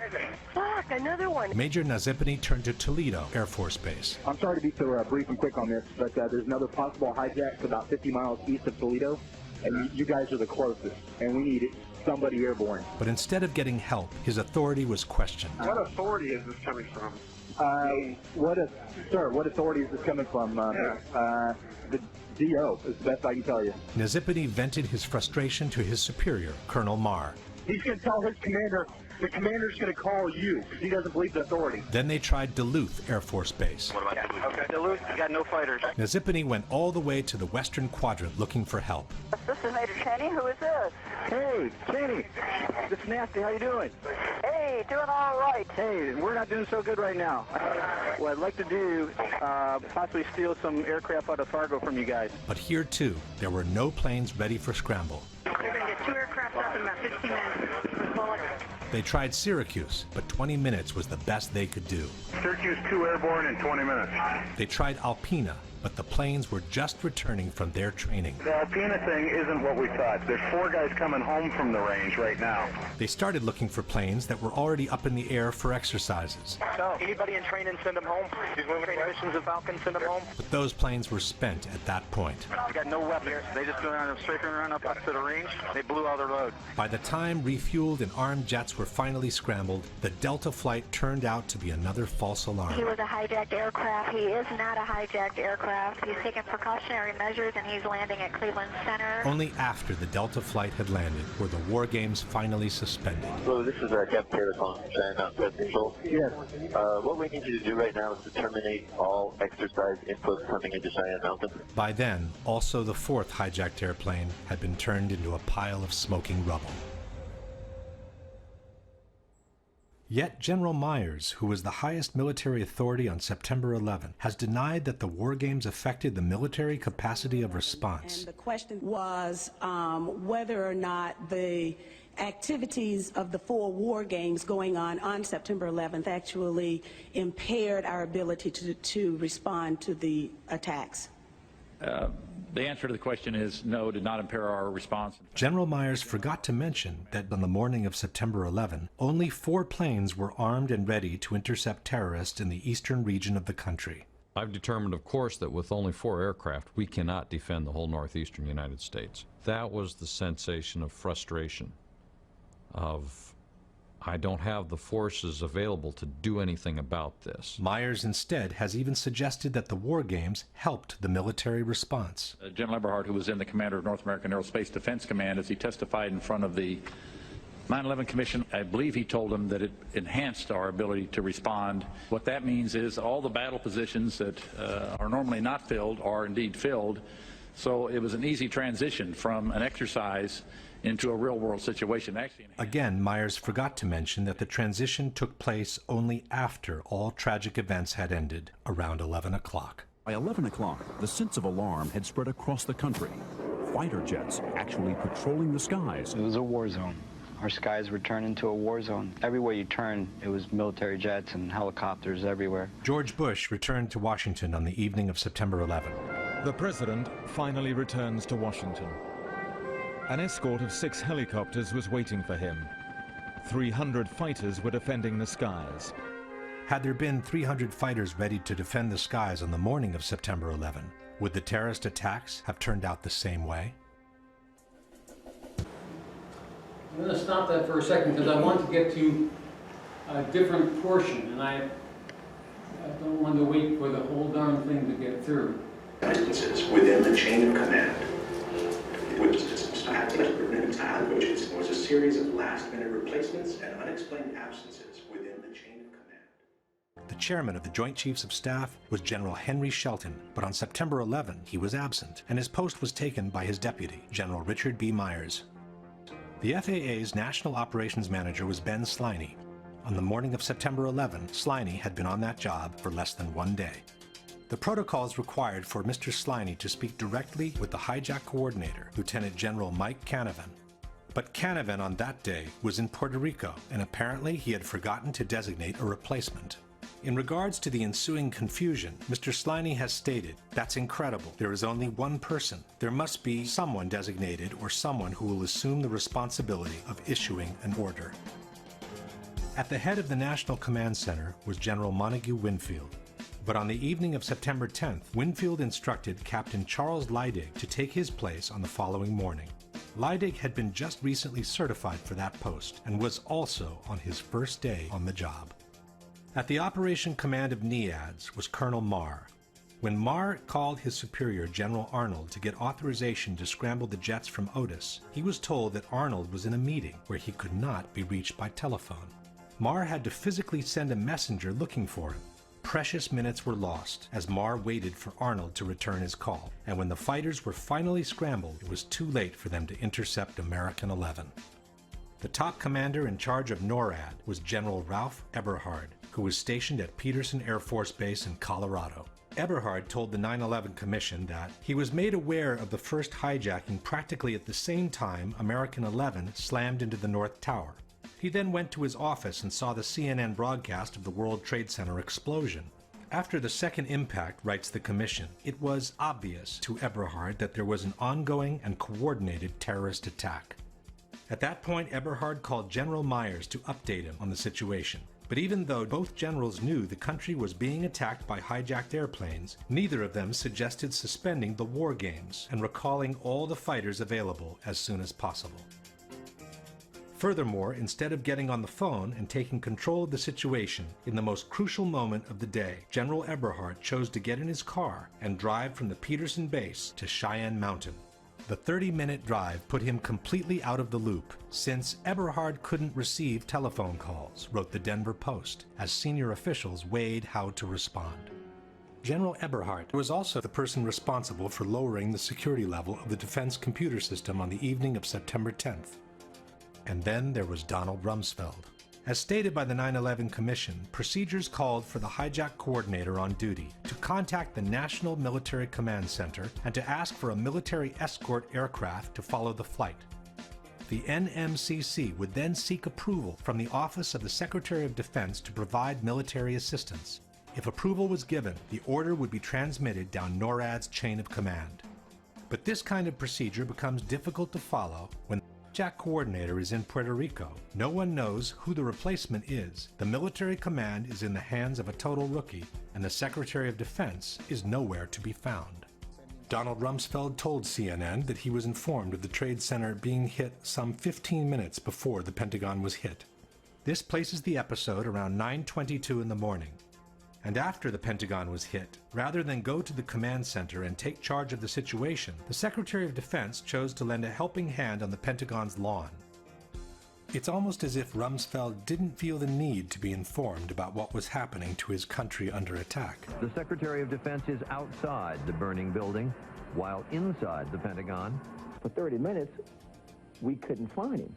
Fuck, another one. Major Nazipany turned to Toledo Air Force Base. I'm sorry to be so brief and quick on this, but there's another possible hijack about 50 miles east of Toledo, and you guys are the closest, and we need somebody airborne. But instead of getting help, his authority was questioned. What authority is this coming from? What authority is this coming from? The DO is the best I can tell you. Nazipany vented his frustration to his superior, Colonel Meyer. He's going to tell his commander. The commander's going to call you because he doesn't believe the authority. Then they tried Duluth Air Force Base. What about Duluth? Okay, Duluth, you got no fighters. Nazipany went all the way to the western quadrant looking for help. This is Major Cheney. Who is this? Hey, Kenny. This is Nasty. How you doing? Hey, doing all right. Hey, we're not doing so good right now. What I'd like to do, possibly steal some aircraft out of Fargo from you guys. But here, too, there were no planes ready for scramble. You're going to get 2 aircraft up in about 15 minutes. They tried Syracuse, but 20 minutes was the best they could do. Syracuse 2 airborne in 20 minutes. They tried Alpena, but the planes were just returning from their training. The Alpena thing isn't what we thought. There's 4 guys coming home from the range right now. They started looking for planes that were already up in the air for exercises. So, anybody in training, send them home. These training missions of Falcon, send them home. But those planes were spent at that point. They got no weapons. They just went on a strafing run up to the range. They blew all their load. By the time refueled and armed jets were finally scrambled, the Delta flight turned out to be another false alarm. He was a hijacked aircraft. He is not a hijacked aircraft. He's taken precautionary measures and he's landing at Cleveland Center. Only after the Delta flight had landed were the war games finally suspended. Hello, this is Captain Terracon from China Mountain Control. Yes. What we need you to do right now is to terminate all exercise inputs coming into Cheyenne Mountain. By then, also the 4th hijacked airplane had been turned into a pile of smoking rubble. Yet General Myers, who was the highest military authority on September 11, has denied that the war games affected the military capacity of response. And the question was whether or not the activities of the 4 war games going on September 11th actually impaired our ability to respond to the attacks. The answer to the question is no, did not impair our response. General Myers forgot to mention that on the morning of September 11, only 4 planes were armed and ready to intercept terrorists in the eastern region of the country. I've determined, of course, that with only 4 aircraft, we cannot defend the whole northeastern United States. That was the sensation of frustration, of I don't have the forces available to do anything about this. Myers instead has even suggested that the war games helped the military response. General Eberhard, who was then the commander of North American Aerospace Defense Command, as he testified in front of the 9/11 Commission, I believe he told them that it enhanced our ability to respond. What that means is all the battle positions that are normally not filled are indeed filled. So it was an easy transition from an exercise into a real-world situation. Again, Myers forgot to mention that the transition took place only after all tragic events had ended, around 11 o'clock. By 11 o'clock, the sense of alarm had spread across the country. Fighter jets actually patrolling the skies. It was a war zone. Our skies were turned into a war zone. Everywhere you turn, it was military jets and helicopters everywhere. George Bush returned to Washington on the evening of September 11. The president finally returns to Washington. An escort of 6 helicopters was waiting for him. 300 fighters were defending the skies. Had there been 300 fighters ready to defend the skies on the morning of September 11, would the terrorist attacks have turned out the same way? I'm going to stop that for a second because I want to get to a different portion, and I don't want to wait for the whole darn thing to get through. Instances within the chain of command, which was a series of last-minute replacements and unexplained absences within the chain of command. The chairman of the Joint Chiefs of Staff was General Henry Shelton, but on September 11 he was absent, and his post was taken by his deputy, General Richard B. Myers. The FAA's National Operations Manager was Ben Sliney. On the morning of September 11, Sliney had been on that job for less than 1 day. The protocols required for Mr. Sliney to speak directly with the hijack coordinator, Lieutenant General Mike Canavan. But Canavan on that day was in Puerto Rico, and apparently he had forgotten to designate a replacement. In regards to the ensuing confusion, Mr. Sliney has stated, "That's incredible. There is only one person. There must be someone designated or someone who will assume the responsibility of issuing an order." At the head of the National Command Center was General Montague Winfield. But on the evening of September 10th, Winfield instructed Captain Charles Leidig to take his place on the following morning. Leidig had been just recently certified for that post and was also on his first day on the job. At the Operation Command of NEADS was Colonel Marr. When Meyer called his superior, General Arnold, to get authorization to scramble the jets from Otis, he was told that Arnold was in a meeting where he could not be reached by telephone. Meyer had to physically send a messenger looking for him. Precious minutes were lost as Meyer waited for Arnold to return his call, and when the fighters were finally scrambled, it was too late for them to intercept American 11. The top commander in charge of NORAD was General Ralph Eberhard, who was stationed at Peterson Air Force Base in Colorado. Eberhard told the 9/11 Commission that he was made aware of the first hijacking practically at the same time American 11 slammed into the North Tower. He then went to his office and saw the CNN broadcast of the World Trade Center explosion. After the second impact, writes the Commission, it was obvious to Eberhard that there was an ongoing and coordinated terrorist attack. At that point, Eberhard called General Myers to update him on the situation. But even though both generals knew the country was being attacked by hijacked airplanes, neither of them suggested suspending the war games and recalling all the fighters available as soon as possible. Furthermore, instead of getting on the phone and taking control of the situation in the most crucial moment of the day, General Eberhard chose to get in his car and drive from the Peterson base to Cheyenne Mountain. The 30-minute drive put him completely out of the loop, since Eberhard couldn't receive telephone calls, wrote the Denver Post, as senior officials weighed how to respond. General Eberhard was also the person responsible for lowering the security level of the defense computer system on the evening of September 10th. And then there was Donald Rumsfeld. As stated by the 9/11 Commission, procedures called for the hijack coordinator on duty to contact the National Military Command Center and to ask for a military escort aircraft to follow the flight. The NMCC would then seek approval from the Office of the Secretary of Defense to provide military assistance. If approval was given, the order would be transmitted down NORAD's chain of command. But this kind of procedure becomes difficult to follow when the hijack coordinator is in Puerto Rico. No one knows who the replacement is. The military command is in the hands of a total rookie, and the Secretary of Defense is nowhere to be found. Donald Rumsfeld told CNN that he was informed of the Trade Center being hit some 15 minutes before the Pentagon was hit. This places the episode around 9:22 in the morning. And after the Pentagon was hit, rather than go to the command center and take charge of the situation, the Secretary of Defense chose to lend a helping hand on the Pentagon's lawn. It's almost as if Rumsfeld didn't feel the need to be informed about what was happening to his country under attack. The Secretary of Defense is outside the burning building, while inside the Pentagon. For 30 minutes, we couldn't find him.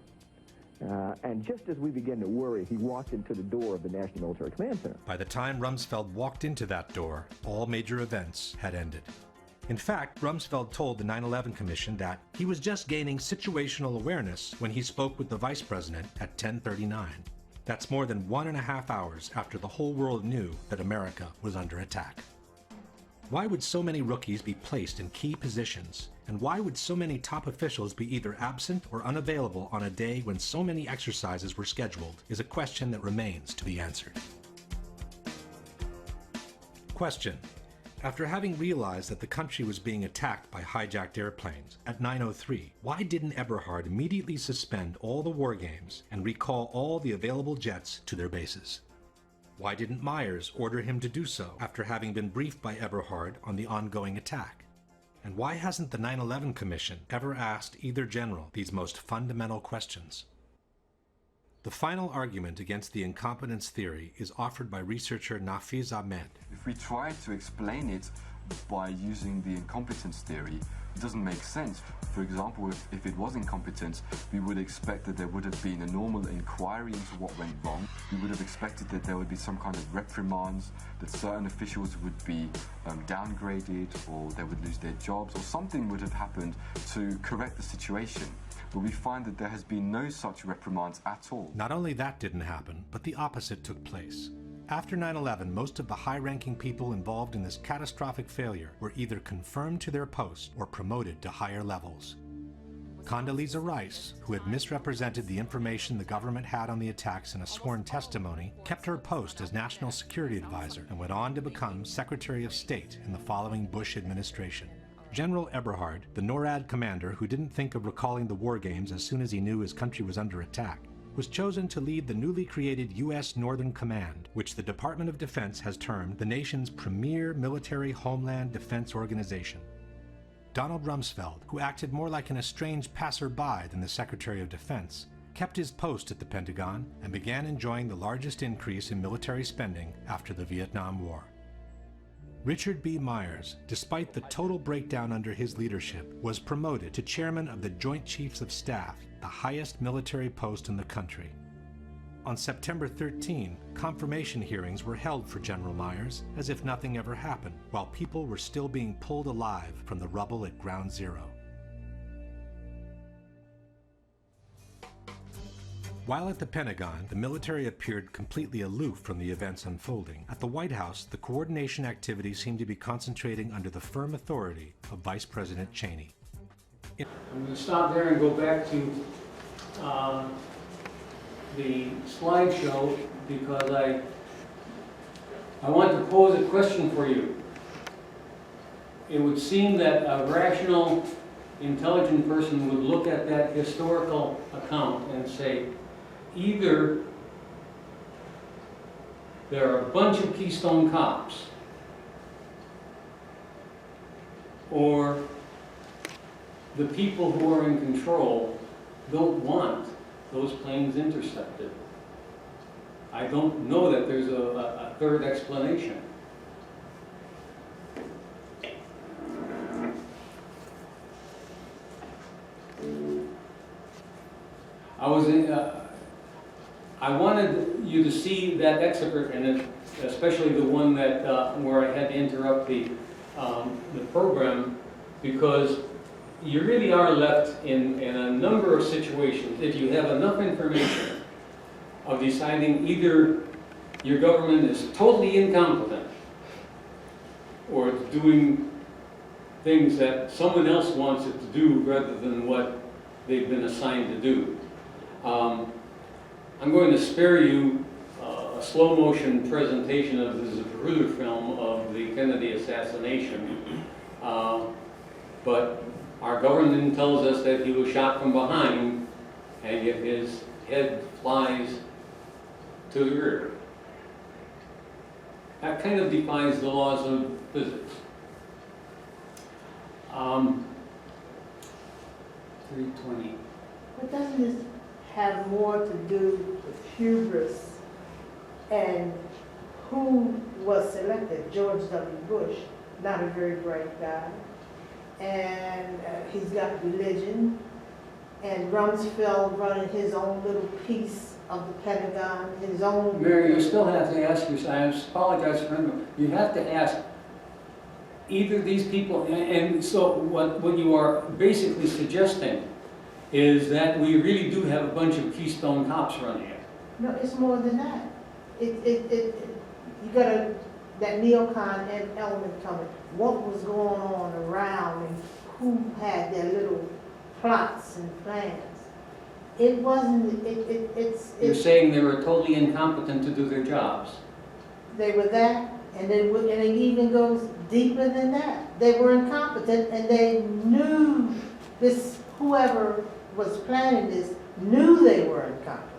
And just as we began to worry, he walked into the door of the National Military Command Center. By the time Rumsfeld walked into that door, all major events had ended. In fact, Rumsfeld told the 9/11 Commission that he was just gaining situational awareness when he spoke with the Vice President at 10:39. That's more than 1.5 hours after the whole world knew that America was under attack. Why would so many rookies be placed in key positions? And why would so many top officials be either absent or unavailable on a day when so many exercises were scheduled is a question that remains to be answered. Question. After having realized that the country was being attacked by hijacked airplanes at 9:03, why didn't Eberhard immediately suspend all the war games and recall all the available jets to their bases? Why didn't Myers order him to do so after having been briefed by Eberhard on the ongoing attack? And why hasn't the 9/11 Commission ever asked either general these most fundamental questions? The final argument against the incompetence theory is offered by researcher Nafiz Ahmed. If we try to explain it by using the incompetence theory, it doesn't make sense. For example, if it was incompetence, we would expect that there would have been a normal inquiry into what went wrong. We would have expected that there would be some kind of reprimands, that certain officials would be downgraded, or they would lose their jobs, or something would have happened to correct the situation. But we find that there has been no such reprimands at all. Not only that didn't happen, but the opposite took place. After 9/11, most of the high-ranking people involved in this catastrophic failure were either confirmed to their posts or promoted to higher levels. Condoleezza Rice, who had misrepresented the information the government had on the attacks in a sworn testimony, kept her post as National Security Advisor and went on to become Secretary of State in the following Bush administration. General Eberhard, the NORAD commander who didn't think of recalling the war games as soon as he knew his country was under attack, was chosen to lead the newly created U.S. Northern Command, which the Department of Defense has termed the nation's premier military homeland defense organization. Donald Rumsfeld, who acted more like an estranged passerby than the Secretary of Defense, kept his post at the Pentagon and began enjoying the largest increase in military spending after the Vietnam War. Richard B. Myers, despite the total breakdown under his leadership, was promoted to chairman of the Joint Chiefs of Staff, the highest military post in the country. On September 13, confirmation hearings were held for General Myers as if nothing ever happened, while people were still being pulled alive from the rubble at Ground Zero. While at the Pentagon, the military appeared completely aloof from the events unfolding. At the White House, the coordination activities seemed to be concentrating under the firm authority of Vice President Cheney. I'm going to stop there and go back to the slideshow because I want to pose a question for you. It would seem that a rational, intelligent person would look at that historical account and say, either there are a bunch of Keystone Cops, or the people who are in control don't want those planes intercepted. I don't know that there's a third explanation. I wanted you to see that excerpt, and especially the one that where I had to interrupt the program, because you really are left in a number of situations, if you have enough information, of deciding either your government is totally incompetent or it's doing things that someone else wants it to do rather than what they've been assigned to do. I'm going to spare you a slow motion presentation of the Zapruder film of the Kennedy assassination, but our government tells us that he was shot from behind and yet his head flies to the rear. That kind of defies the laws of physics. 320. But doesn't this have more to do with hubris and who was selected? George W. Bush, not a very bright guy. And he's got religion. And Rumsfeld running his own little piece of the Pentagon, his own... Mary, you still have to ask yourself, I apologize for him, you have to ask either these people, and so what you are basically suggesting is that we really do have a bunch of Keystone Cops running it. No, it's more than that. You got that neocon element coming. What was going on around and who had their little plots and plans? It wasn't, You're saying they were totally incompetent to do their jobs. They were that, and it even goes deeper than that. They were incompetent, and they knew this, whoever was planning this, knew they were incompetent.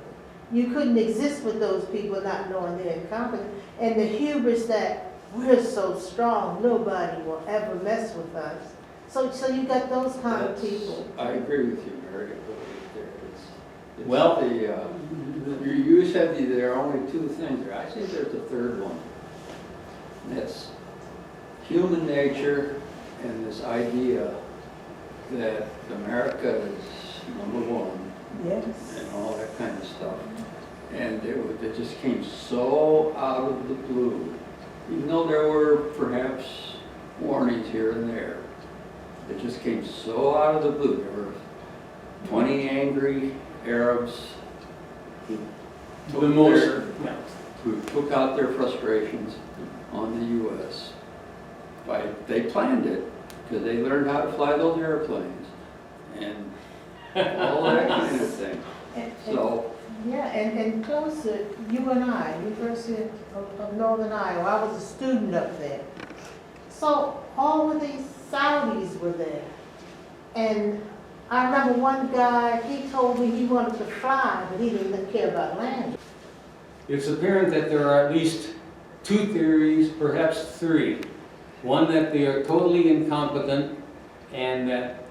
You couldn't exist with those people not knowing they're incompetent. And the hubris that we're so strong, nobody will ever mess with us. So you got those kind of people. I agree with you, Mary. Well, you said there are only two things there. I think there's a third one. And that's human nature and this idea that America is number one. Yes. And all that kind of stuff. And it just came so out of the blue. Even though there were perhaps warnings here and there, it just came so out of the blue. There were 20 angry Arabs who took out their frustrations on the U.S. They planned it because they learned how to fly those airplanes and all that kind of thing. And closer, you and I, University of Northern Iowa, I was a student up there. So all of these Saudis were there. And I remember one guy, he told me he wanted to fly, but he didn't care about landing. It's apparent that there are at least two theories, perhaps three. One, that they are totally incompetent and that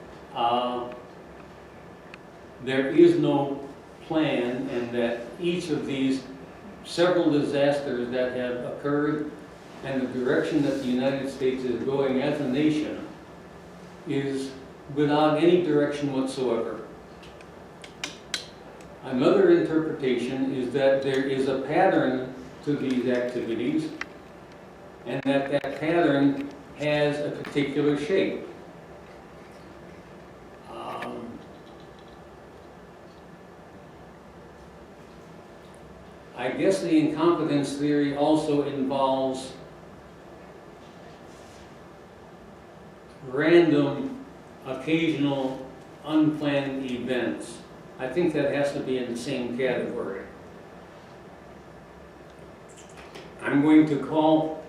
there is no plan, and that each of these several disasters that have occurred and the direction that the United States is going as a nation is without any direction whatsoever. Another interpretation is that there is a pattern to these activities, and that that pattern has a particular shape. I guess the incompetence theory also involves random, occasional, unplanned events. I think that has to be in the same category. I'm going to call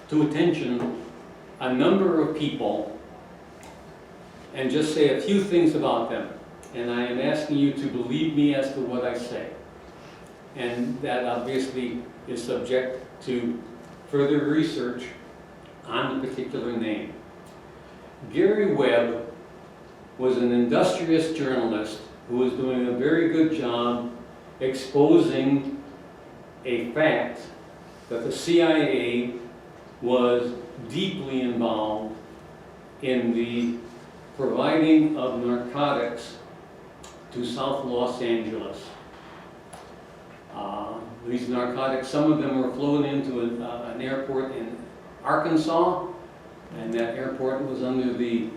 to attention a number of people and just say a few things about them. And I am asking you to believe me as to what I say. And that obviously is subject to further research on the particular name. Gary Webb was an industrious journalist who was doing a very good job exposing a fact that the CIA was deeply involved in the providing of narcotics to South Los Angeles. These narcotics, some of them were flown into an airport in Arkansas, and that airport was under the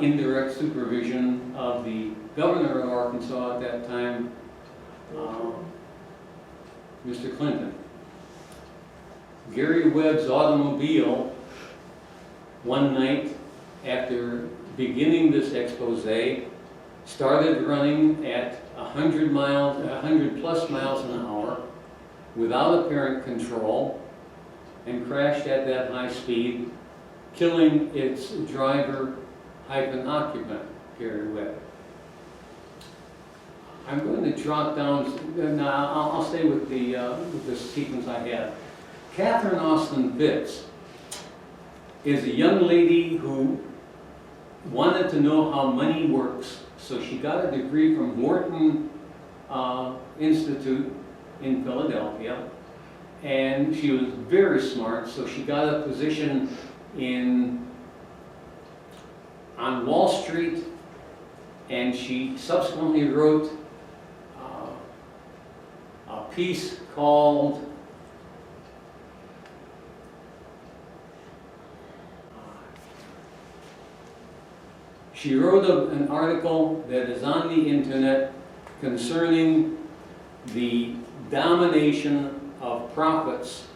indirect supervision of the governor of Arkansas at that time, Mr. Clinton. Gary Webb's automobile, one night after beginning this expose, started running at 100 plus miles an hour without apparent control and crashed at that high speed, killing its driver-occupant, Gary Webb. I'm going to drop down, now I'll stay with the sequence I have. Catherine Austin Fitz is a young lady who wanted to know how money works, so she got a degree from Wharton Institute in Philadelphia, and she was very smart, so she got a position on Wall Street, and she subsequently wrote a piece called an article that is on the internet concerning the domination of profits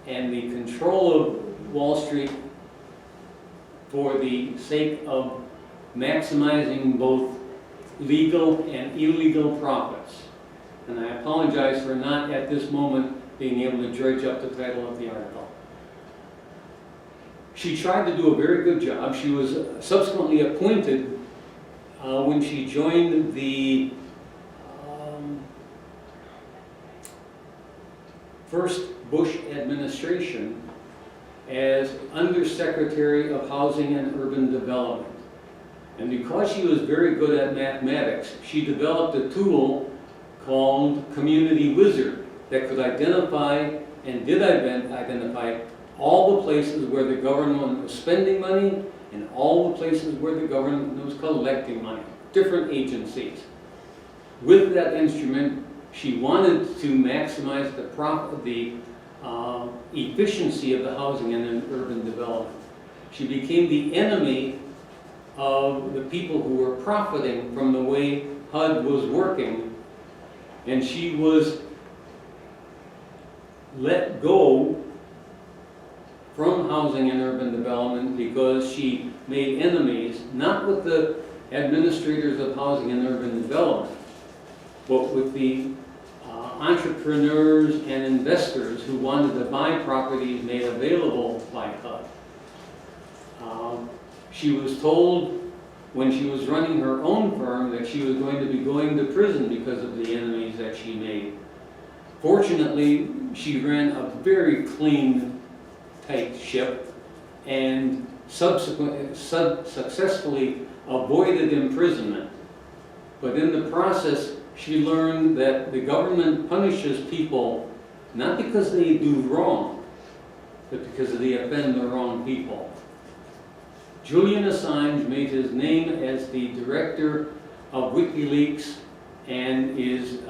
and the control of Wall Street for the sake of maximizing both legal and illegal profits. And I apologize for not at this moment being able to dredge up the title of the article. She tried to do a very good job. She was subsequently appointed when she joined the first Bush administration as Undersecretary of Housing and Urban Development. And because she was very good at mathematics, she developed a tool called Community Wizard that could identify and did identify all the places where the government was spending money and all the places where the government was collecting money, different agencies. With that instrument, she wanted to maximize the efficiency of the housing and urban development. She became the enemy of the people who were profiting from the way HUD was working, and she was let go from housing and urban development because she made enemies, not with the administrators of housing and urban development, but with the entrepreneurs and investors who wanted to buy properties made available by HUD. She was told when she was running her own firm that she was going to be going to prison because of the enemies that she made. Fortunately, she ran a very clean, tight ship and successfully avoided imprisonment. But in the process, she learned that the government punishes people not because they do wrong, but because they offend the wrong people. Julian Assange made his name as the director of WikiLeaks and is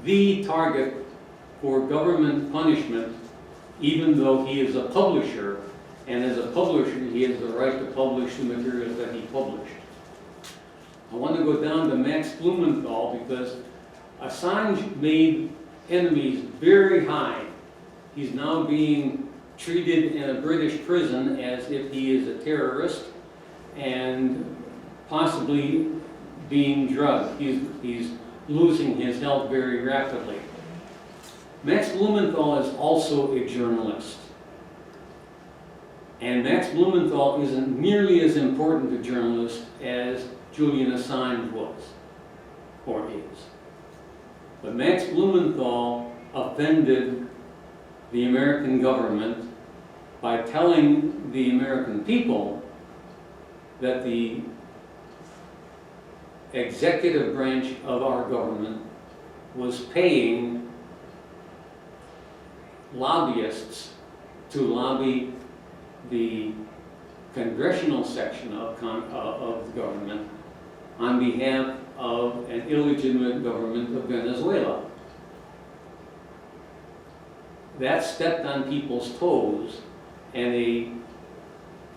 the target for government punishment, even though he is a publisher, and as a publisher he has the right to publish the materials that he published. I want to go down to Max Blumenthal because Assange made enemies very high. He's now being treated in a British prison as if he is a terrorist and possibly being drugged. He's losing his health very rapidly. Max Blumenthal is also a journalist. And Max Blumenthal isn't nearly as important a journalist as Julian Assange was, or is. But Max Blumenthal offended the American government by telling the American people that the executive branch of our government was paying lobbyists to lobby the congressional section of the government on behalf of an illegitimate government of Venezuela. That stepped on people's toes, and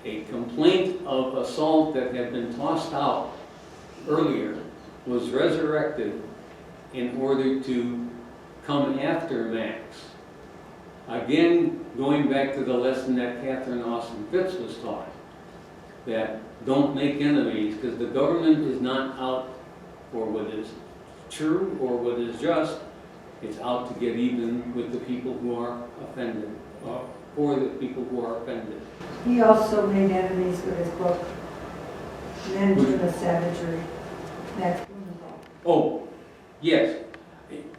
a complaint of assault that had been tossed out earlier was resurrected in order to come after Max. Again, going back to the lesson that Catherine Austin Fitts was taught, that don't make enemies, because the government is not out for what is true or what is just. It's out to get even with the people who are offended, for the people who are offended. He also made enemies with his book, Men to the Savagery. Max Blumenthal. Oh, yes.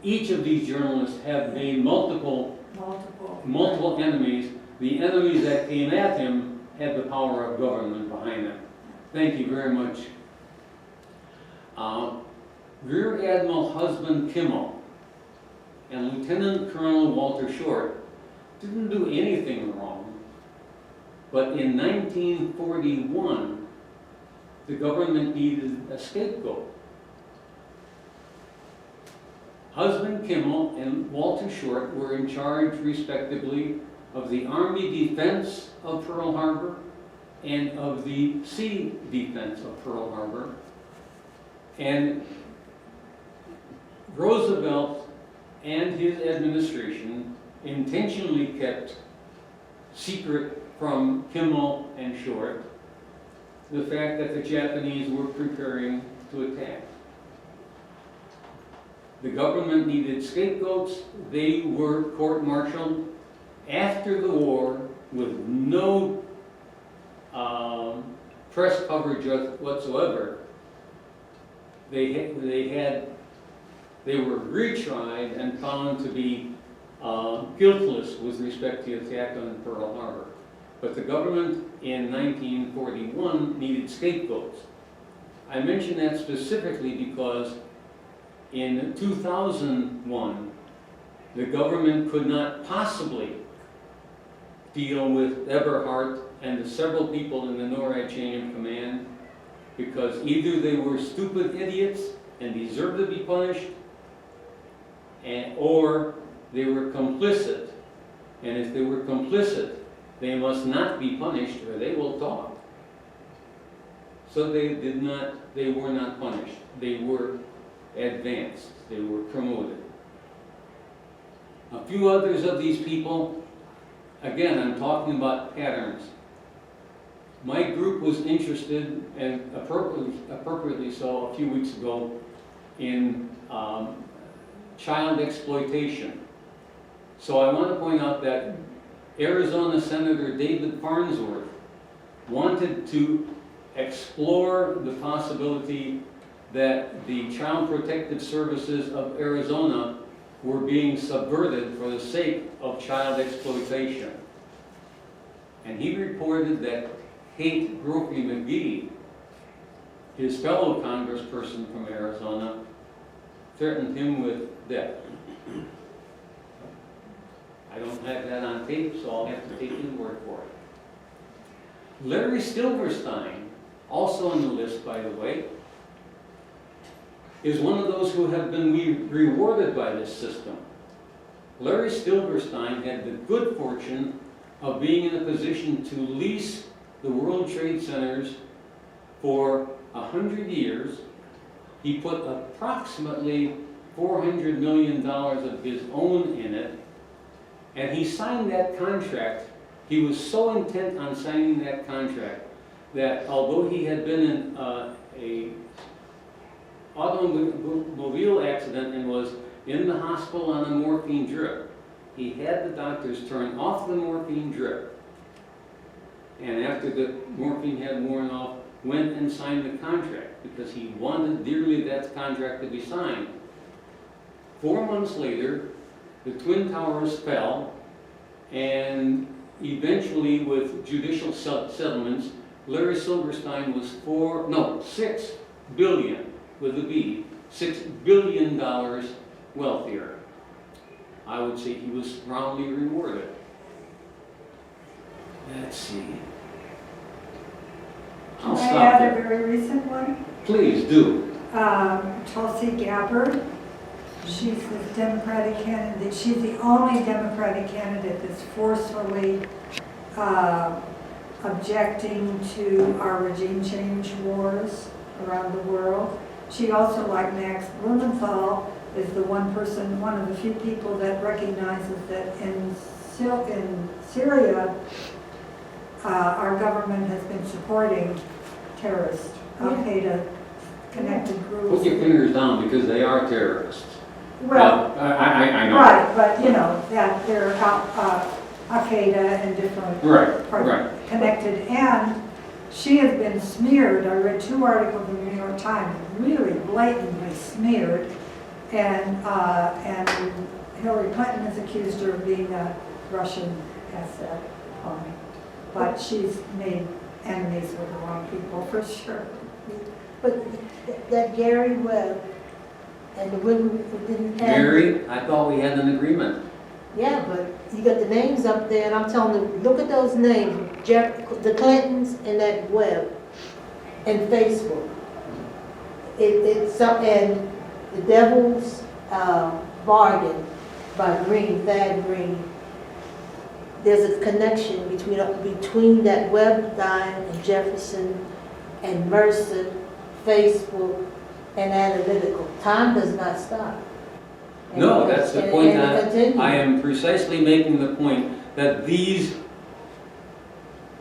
Each of these journalists have made multiple enemies. The enemies that came at him had the power of government behind them. Thank you very much. Rear Admiral Husband Kimmel and Lieutenant Colonel Walter Short didn't do anything wrong, but in 1941, the government needed a scapegoat. Husband Kimmel and Walter Short were in charge, respectively, of the Army defense of Pearl Harbor and of the sea defense of Pearl Harbor. And Roosevelt and his administration intentionally kept secret from Kimmel and Short the fact that the Japanese were preparing to attack. The government needed scapegoats. They were court-martialed after the war with no press coverage whatsoever. They were retried and found to be guiltless with respect to the attack on Pearl Harbor. But the government in 1941 needed scapegoats. I mention that specifically because in 2001, the government could not possibly deal with Eberhard and the several people in the NORAD chain of command because either they were stupid idiots and deserved to be punished, or they were complicit. And if they were complicit, they must not be punished or they will talk. So they were not punished. They were advanced. They were promoted. A few others of these people, again, I'm talking about patterns. My group was interested, and appropriately so, a few weeks ago, in child exploitation. So I want to point out that Arizona Senator David Farnsworth wanted to explore the possibility that the Child Protective Services of Arizona were being subverted for the sake of child exploitation. And he reported that Kate Brophy McGee, his fellow congressperson from Arizona, threatened him with death. I don't have that on tape, so I'll have to take his word for it. Larry Silverstein, also on the list, by the way, is one of those who have been rewarded by this system. Larry Silverstein had the good fortune of being in a position to lease the World Trade Centers for 100 years. He put approximately $400 million of his own in it, and he signed that contract. He was so intent on signing that contract that although he had been in a automobile accident and was in the hospital on a morphine drip, he had the doctors turn off the morphine drip, and after the morphine had worn off, went and signed the contract because he wanted dearly that contract to be signed. 4 months later, the Twin Towers fell, and eventually with judicial settlements, Larry Silverstein was $6 billion, with a B, $6 billion wealthier. I would say he was roundly rewarded. Let's see. I'll Can I stop add there. a very recent one? Please do. Tulsi Gabbard. She's the Democratic candidate. She's the only Democratic candidate that's forcefully objecting to our regime change wars around the world. She also, like Max Blumenthal, is the one of the few people that recognizes that in Syria, our government has been supporting terrorist, Al-Qaeda connected groups. Put your fingers down because they are terrorists. Well, I know. right, but you know, that they're Al-Qaeda and different Right. connected, and she has been smeared. I read 2 articles in the New York Times, really blatantly smeared, and Hillary Clinton has accused her of being a Russian asset pony. But she's made enemies with the wrong people, for sure. But that Gary Webb and the women who didn't have... Gary, I thought we had an agreement. Yeah, but you got the names up there, and I'm telling you, look at those names, the Clintons and that Webb, and Facebook. And the Devil's Bargain by Thad Green. There's a connection between that Webb guy and Jefferson and Mercer, Facebook, and Analytical. Time does not stop. No, that's the point. I am precisely making the point that these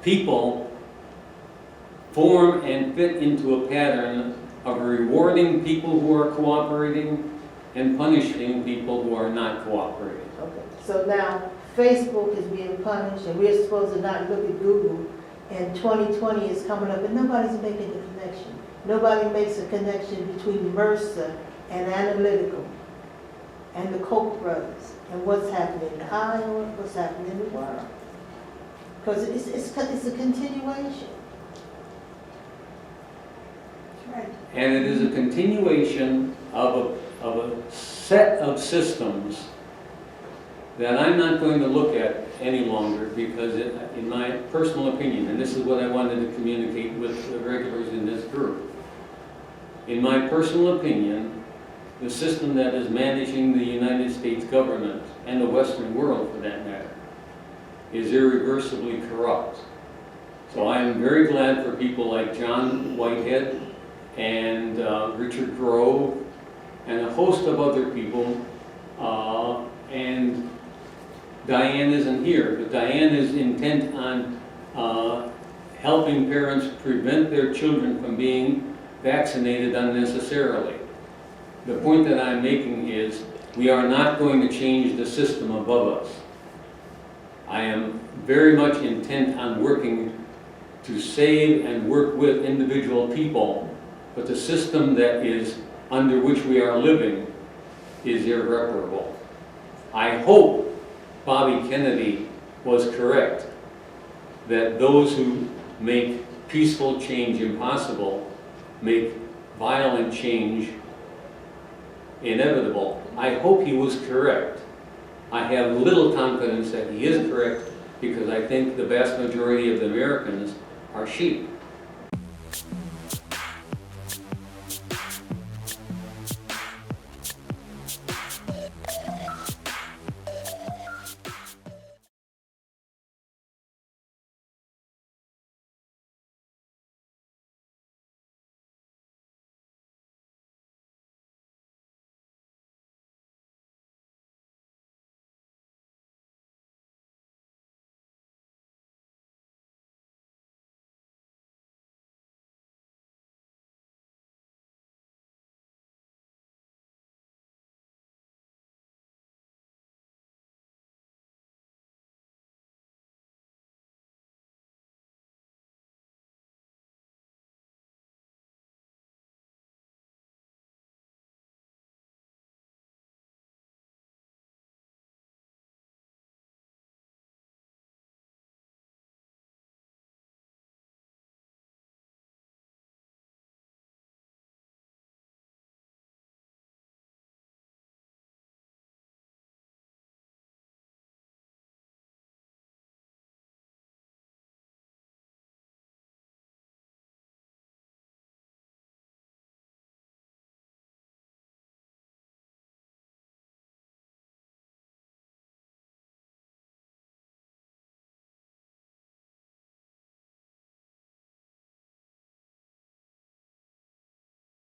people form and fit into a pattern of rewarding people who are cooperating and punishing people who are not cooperating. Okay. So now Facebook is being punished, and we're supposed to not look at Google, and 2020 is coming up, and nobody's making a connection. Nobody makes a connection between Mercer and Analytical and the Koch brothers and what's happening in Iowa, what's happening in the world. Because it's a continuation. Right. And it is a continuation of a set of systems that I'm not going to look at any longer because in my personal opinion, and this is what I wanted to communicate with the regulars in this group, in my personal opinion, the system that is managing the United States government and the Western world for that matter is irreversibly corrupt. So I am very glad for people like John Whitehead and Richard Grove and a host of other people, and Diane isn't here, but Diane is intent on helping parents prevent their children from being vaccinated unnecessarily. The point that I'm making is we are not going to change the system above us. I am very much intent on working to save and work with individual people, but the system that is under which we are living is irreparable. I hope Bobby Kennedy was correct, that those who make peaceful change impossible make violent change inevitable. I hope he was correct. I have little confidence that he is correct because I think the vast majority of the Americans are sheep.